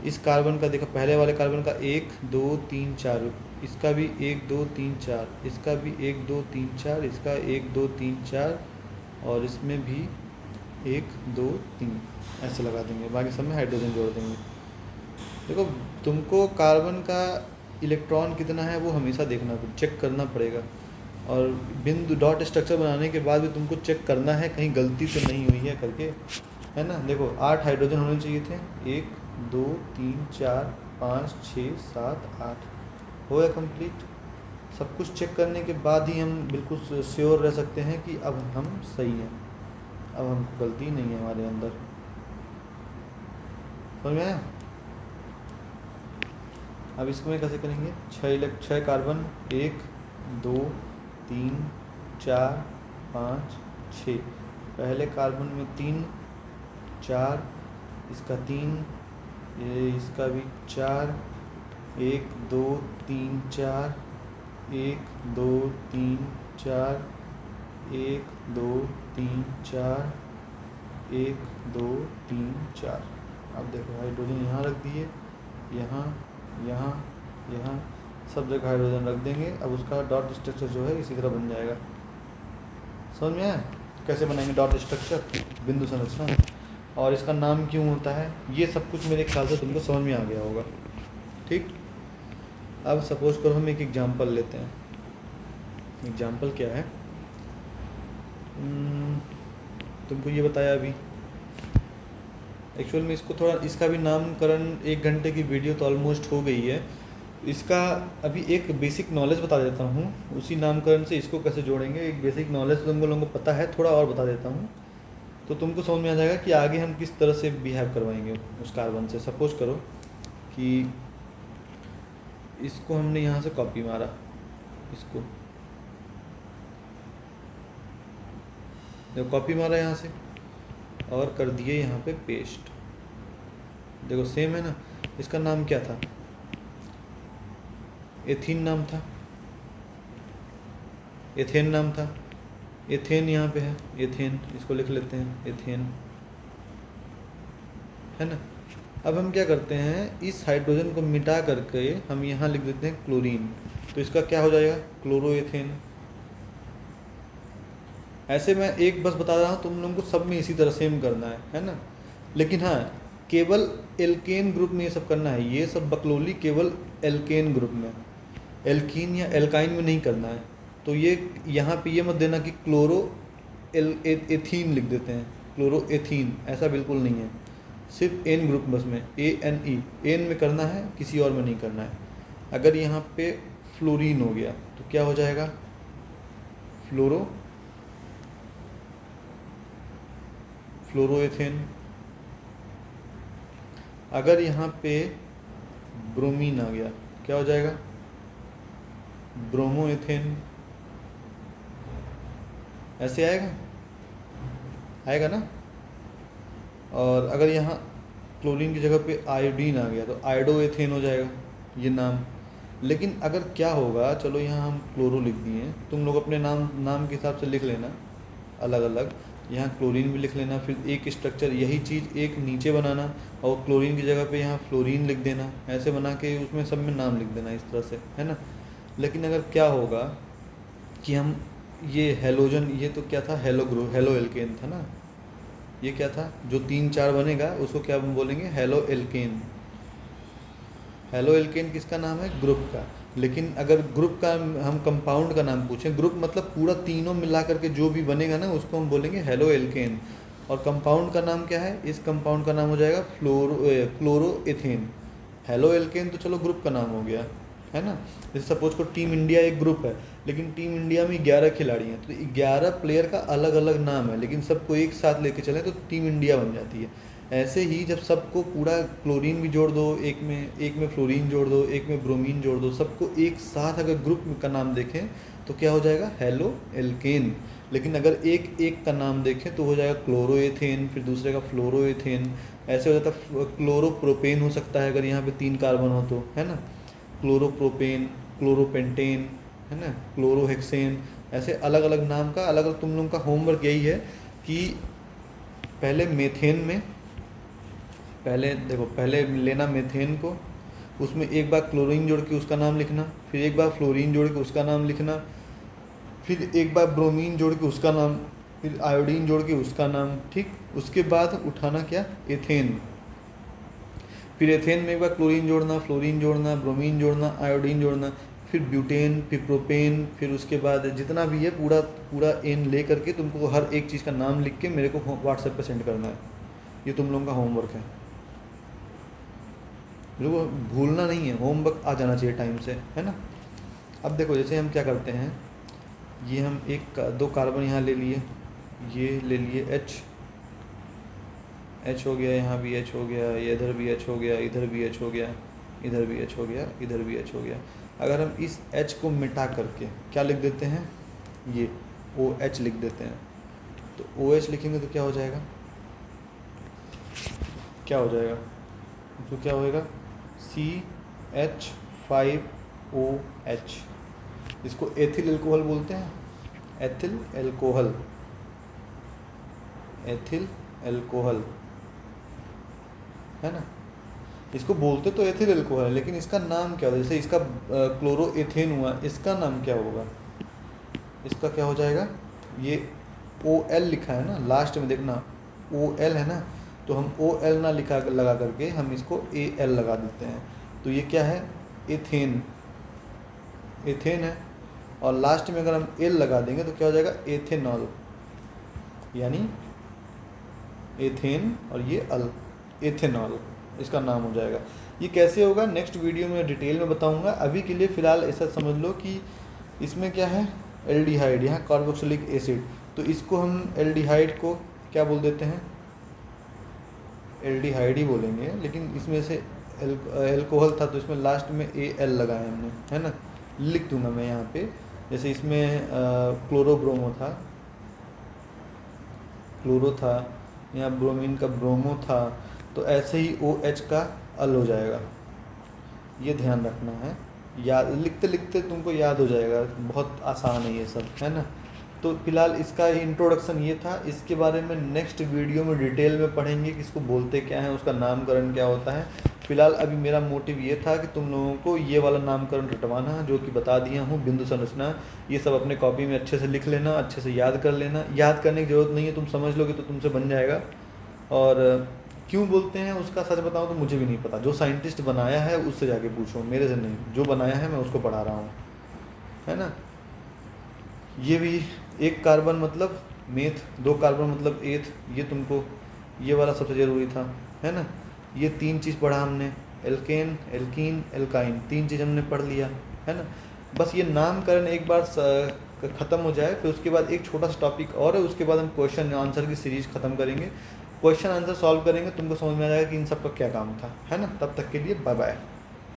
इस कार्बन का देखो, पहले वाले कार्बन का 1 2 3 4, इसका भी 1 2 3 4, इसका भी 1 2 3 4, इसका 1 2 3 4, और इसमें भी 1 2 3, ऐसे लगा देंगे। बाकी सब में हाइड्रोजन जोड़ देंगे। देखो तुमको कार्बन का इलेक्ट्रॉन कितना है वो हमेशा देखना, चेक करना पड़ेगा। और बिंदु डॉट स्ट्रक्चर बनाने के बाद भी तुमको चेक करना है कहीं गलती तो नहीं हुई है करके, है ना। देखो 8 हाइड्रोजन होने चाहिए थे, 1 2 3 4 5 6 7 8, हो गया कंप्लीट। सब कुछ चेक करने के बाद ही हम बिल्कुल श्योर रह सकते हैं कि अब हम सही हैं, अब हम गलती नहीं है हमारे अंदर। समझ में आया। अब इसको में कैसे करेंगे, 6 कार्बन, 1 2 3 4 5 6, पहले कार्बन में 3 4, इसका 3, ये इसका भी 4, 1 2 3 4, 1 2 3 4, 1 2 3 4, 1 2 3 4। अब देखो हाइड्रोजन यहाँ रख दिए, यहाँ यहाँ यहाँ सब जगह हाइड्रोजन रख देंगे। अब उसका डॉट स्ट्रक्चर जो है इसी तरह बन जाएगा। समझ में आया कैसे बनाएंगे डॉट स्ट्रक्चर, बिंदु संरचना, और इसका नाम क्यों होता है, ये सब कुछ मेरे ख्याल से तुमको समझ में आ गया होगा। ठीक, अब सपोज करो हम एक एग्जांपल लेते हैं। एग्जांपल क्या है, तुमको ये बताया अभी। एक्चुअल में इसको थोड़ा, इसका भी नामकरण 1 घंटे की वीडियो तो ऑलमोस्ट हो गई है। इसका अभी एक बेसिक नॉलेज बता देता हूँ, उसी नामकरण से इसको कैसे जोड़ेंगे। एक बेसिक नॉलेज तुमको लोगों को पता है, थोड़ा और बता देता हूँ तो तुमको समझ में आ जाएगा कि आगे हम किस तरह से बिहेव करवाएंगे उस कार्बन से। सपोज करो कि इसको हमने यहाँ से कॉपी मारा, इसको देखो कॉपी मारा यहाँ से और कर दिए यहाँ पे पेस्ट। देखो सेम है ना। इसका नाम क्या था, एथीन नाम था, एथेन नाम था। एथेन यहाँ पे है, एथेन, इसको लिख लेते हैं एथेन, है ना। अब हम क्या करते हैं, इस हाइड्रोजन को मिटा करके हम यहाँ लिख देते हैं क्लोरीन, तो इसका क्या हो जाएगा, क्लोरोएथेन। ऐसे मैं एक बस बता रहा हूँ, तुम लोगों को सब में इसी तरह सेम करना है ना। लेकिन हाँ, केवल एल्केन ग्रुप में ये सब करना है, ये सब बकलोली केवल एल्केन ग्रुप में, एल्कीन या एल्काइन में नहीं करना है। तो ये यहाँ पे ये मत देना कि क्लोरो एथीन लिख देते हैं, क्लोरोएथीन, ऐसा बिल्कुल नहीं है। सिर्फ एन ग्रुप बस में, ANE, एन में करना है, किसी और में नहीं करना है। अगर यहाँ पे फ्लोरीन हो गया तो क्या हो जाएगा, फ्लोरोएथेन। अगर यहाँ पे ब्रोमीन आ गया क्या हो जाएगा, ब्रोमोएथेन। ऐसे आएगा ना। और अगर यहाँ क्लोरीन की जगह पे आयोडीन आ गया तो आयोडोएथेन हो जाएगा ये नाम। लेकिन अगर क्या होगा, चलो यहाँ हम क्लोरो लिख दिए, तुम लोग अपने नाम के हिसाब से लिख लेना अलग अलग। यहाँ क्लोरीन भी लिख लेना, फिर एक स्ट्रक्चर यही चीज़ एक नीचे बनाना और क्लोरीन की जगह पे यहाँ फ्लोरीन लिख देना, ऐसे बना के उसमें सब में नाम लिख देना इस तरह से, है ना। लेकिन अगर क्या होगा कि हम ये हेलोजन, ये तो क्या था, हेलो एल्केन था ना, ये क्या था, जो 3-4 बनेगा उसको क्या हम बोलेंगे, हेलो एल्केन। हेलो एल्केन किसका नाम है, ग्रुप का। लेकिन अगर ग्रुप का हम कंपाउंड का नाम पूछें, ग्रुप मतलब पूरा तीनों मिला करके जो भी बनेगा ना उसको हम बोलेंगे हेलो एल्केन। और कंपाउंड का नाम क्या है, इस कंपाउंड का नाम हो जाएगा क्लोरोएथेन। हेलो एल्केन तो चलो ग्रुप का नाम हो गया, है ना। जैसे सपोज को टीम इंडिया एक ग्रुप है, लेकिन टीम इंडिया में 11 खिलाड़ी हैं, तो 11 प्लेयर का अलग अलग नाम है, लेकिन सबको एक साथ लेके चलें तो टीम इंडिया बन जाती है। ऐसे ही जब सबको पूरा क्लोरीन भी जोड़ दो, एक में फ्लोरीन जोड़ दो, एक में ब्रोमीन जोड़ दो, सबको एक साथ अगर ग्रुप का नाम देखें तो क्या हो जाएगा, हेलो एल्केन। लेकिन अगर एक एक का नाम देखें तो हो जाएगा क्लोरोएथेन, फिर दूसरे का फ्लोरोएथेन, ऐसे हो जाता है। क्लोरोप्रोपेन हो सकता है अगर यहाँ पे 3 कार्बन हो तो, है ना। क्लोरोप्रोपेन, क्लोरोपेंटेन, है ना, क्लोरोहेक्सेन, ऐसे अलग अलग नाम का अलग अलग। तुम लोगों का होमवर्क यही है कि पहले मेथेन में, पहले लेना मेथेन को, उसमें एक बार क्लोरीन जोड़ के उसका नाम लिखना, फिर एक बार फ्लोरीन जोड़ के उसका नाम लिखना, फिर एक बार ब्रोमीन जोड़ के उसका नाम, फिर आयोडीन जोड़ के उसका नाम, ठीक। उसके बाद उठाना क्या, एथेन। फिर एथेन में एक बार क्लोरीन जोड़ना, फ्लोरीन जोड़ना, ब्रोमीन जोड़ना, आयोडीन जोड़ना, फिर ब्यूटेन, फिर प्रोपेन, फिर उसके बाद जितना भी है पूरा पूरा एन ले करके तुमको हर एक चीज़ का नाम लिख के मेरे को व्हाट्सएप पे सेंड करना है। ये तुम लोगों का होमवर्क है, देखो भूलना नहीं है, होमवर्क आ जाना चाहिए टाइम से, है ना। अब देखो जैसे हम क्या करते हैं, ये हम 2 कार्बन यहाँ ले लिए, ये ले लिए H हो गया, यहाँ भी H हो गया, ये इधर भी H हो गया, इधर भी H हो गया, इधर भी H हो गया, इधर भी H हो गया। अगर हम इस H को मिटा करके क्या लिख देते हैं, ये OH लिख देते हैं, तो OH लिखेंगे तो क्या हो जाएगा, तो क्या होएगा, CH5OH। इसको एथिल एल्कोहल बोलते हैं, एथिल एल्कोहल, है ना। इसको बोलते तो एथिल एल्कोहल है, लेकिन इसका नाम क्या होगा, जैसे इसका क्लोरोएथेन हुआ, इसका नाम क्या होगा, इसका क्या हो जाएगा, ये OL लिखा है ना लास्ट में, देखना OL है ना, तो हम OL ना लगा करके हम इसको AL लगा देते हैं, तो ये क्या है, एथेन है। और लास्ट में अगर हम L लगा देंगे तो क्या हो जाएगा, एथेनॉल, यानी एथेन और ये एथेनॉल, इसका नाम हो जाएगा। ये कैसे होगा नेक्स्ट वीडियो में डिटेल में बताऊंगा। अभी के लिए फ़िलहाल ऐसा समझ लो कि इसमें क्या है, एल्डिहाइड, यहाँ कार्बोक्सिलिक एसिड, तो इसको हम एल्डिहाइड को क्या बोल देते हैं, एल्डिहाइड ही बोलेंगे, लेकिन इसमें से एल्कोहल था तो इसमें लास्ट में AL लगाया हमने, है ना। लिख दूंगा मैं यहाँ पे, जैसे इसमें क्लोरोब्रोमो था, क्लोरो था, यहाँ ब्रोमीन का ब्रोमो था, तो ऐसे ही OH का अल हो जाएगा। ये ध्यान रखना है, याद लिखते लिखते तुमको याद हो जाएगा, बहुत आसान है ये सब, है ना। तो फिलहाल इसका इंट्रोडक्शन ये था। इसके बारे में नेक्स्ट वीडियो में डिटेल में पढ़ेंगे कि इसको बोलते क्या है, उसका नामकरण क्या होता है। फिलहाल अभी मेरा मोटिव ये था कि तुम लोगों को ये वाला नामकरण रटवाना, जो कि बता दिया हूँ, बिंदु संरचना। ये सब अपने कॉपी में अच्छे से लिख लेना, अच्छे से याद कर लेना। याद करने की ज़रूरत नहीं है, तुम समझ लोगे तो तुमसे बन जाएगा। और क्यों बोलते हैं उसका सच बताऊँ तो मुझे भी नहीं पता। जो साइंटिस्ट बनाया है उससे जाके पूछो, मेरे से नहीं। जो बनाया है मैं उसको पढ़ा रहा हूँ, है ना। ये भी एक कार्बन मतलब मेथ, दो कार्बन मतलब एथ, ये तुमको ये वाला सबसे ज़रूरी था, है ना। ये तीन चीज़ पढ़ा हमने, एल्केन, एल्कीन, एल्काइन, तीन चीज़ हमने पढ़ लिया, है ना। बस ये नामकरण एक बार ख़त्म हो जाए, फिर उसके बाद एक छोटा सा टॉपिक और है, उसके बाद हम क्वेश्चन आंसर की सीरीज ख़त्म करेंगे। क्वेश्चन आंसर सॉल्व करेंगे, तुमको समझ में आ जाएगा कि इन सब का क्या काम था, है ना। तब तक के लिए बाय बाय।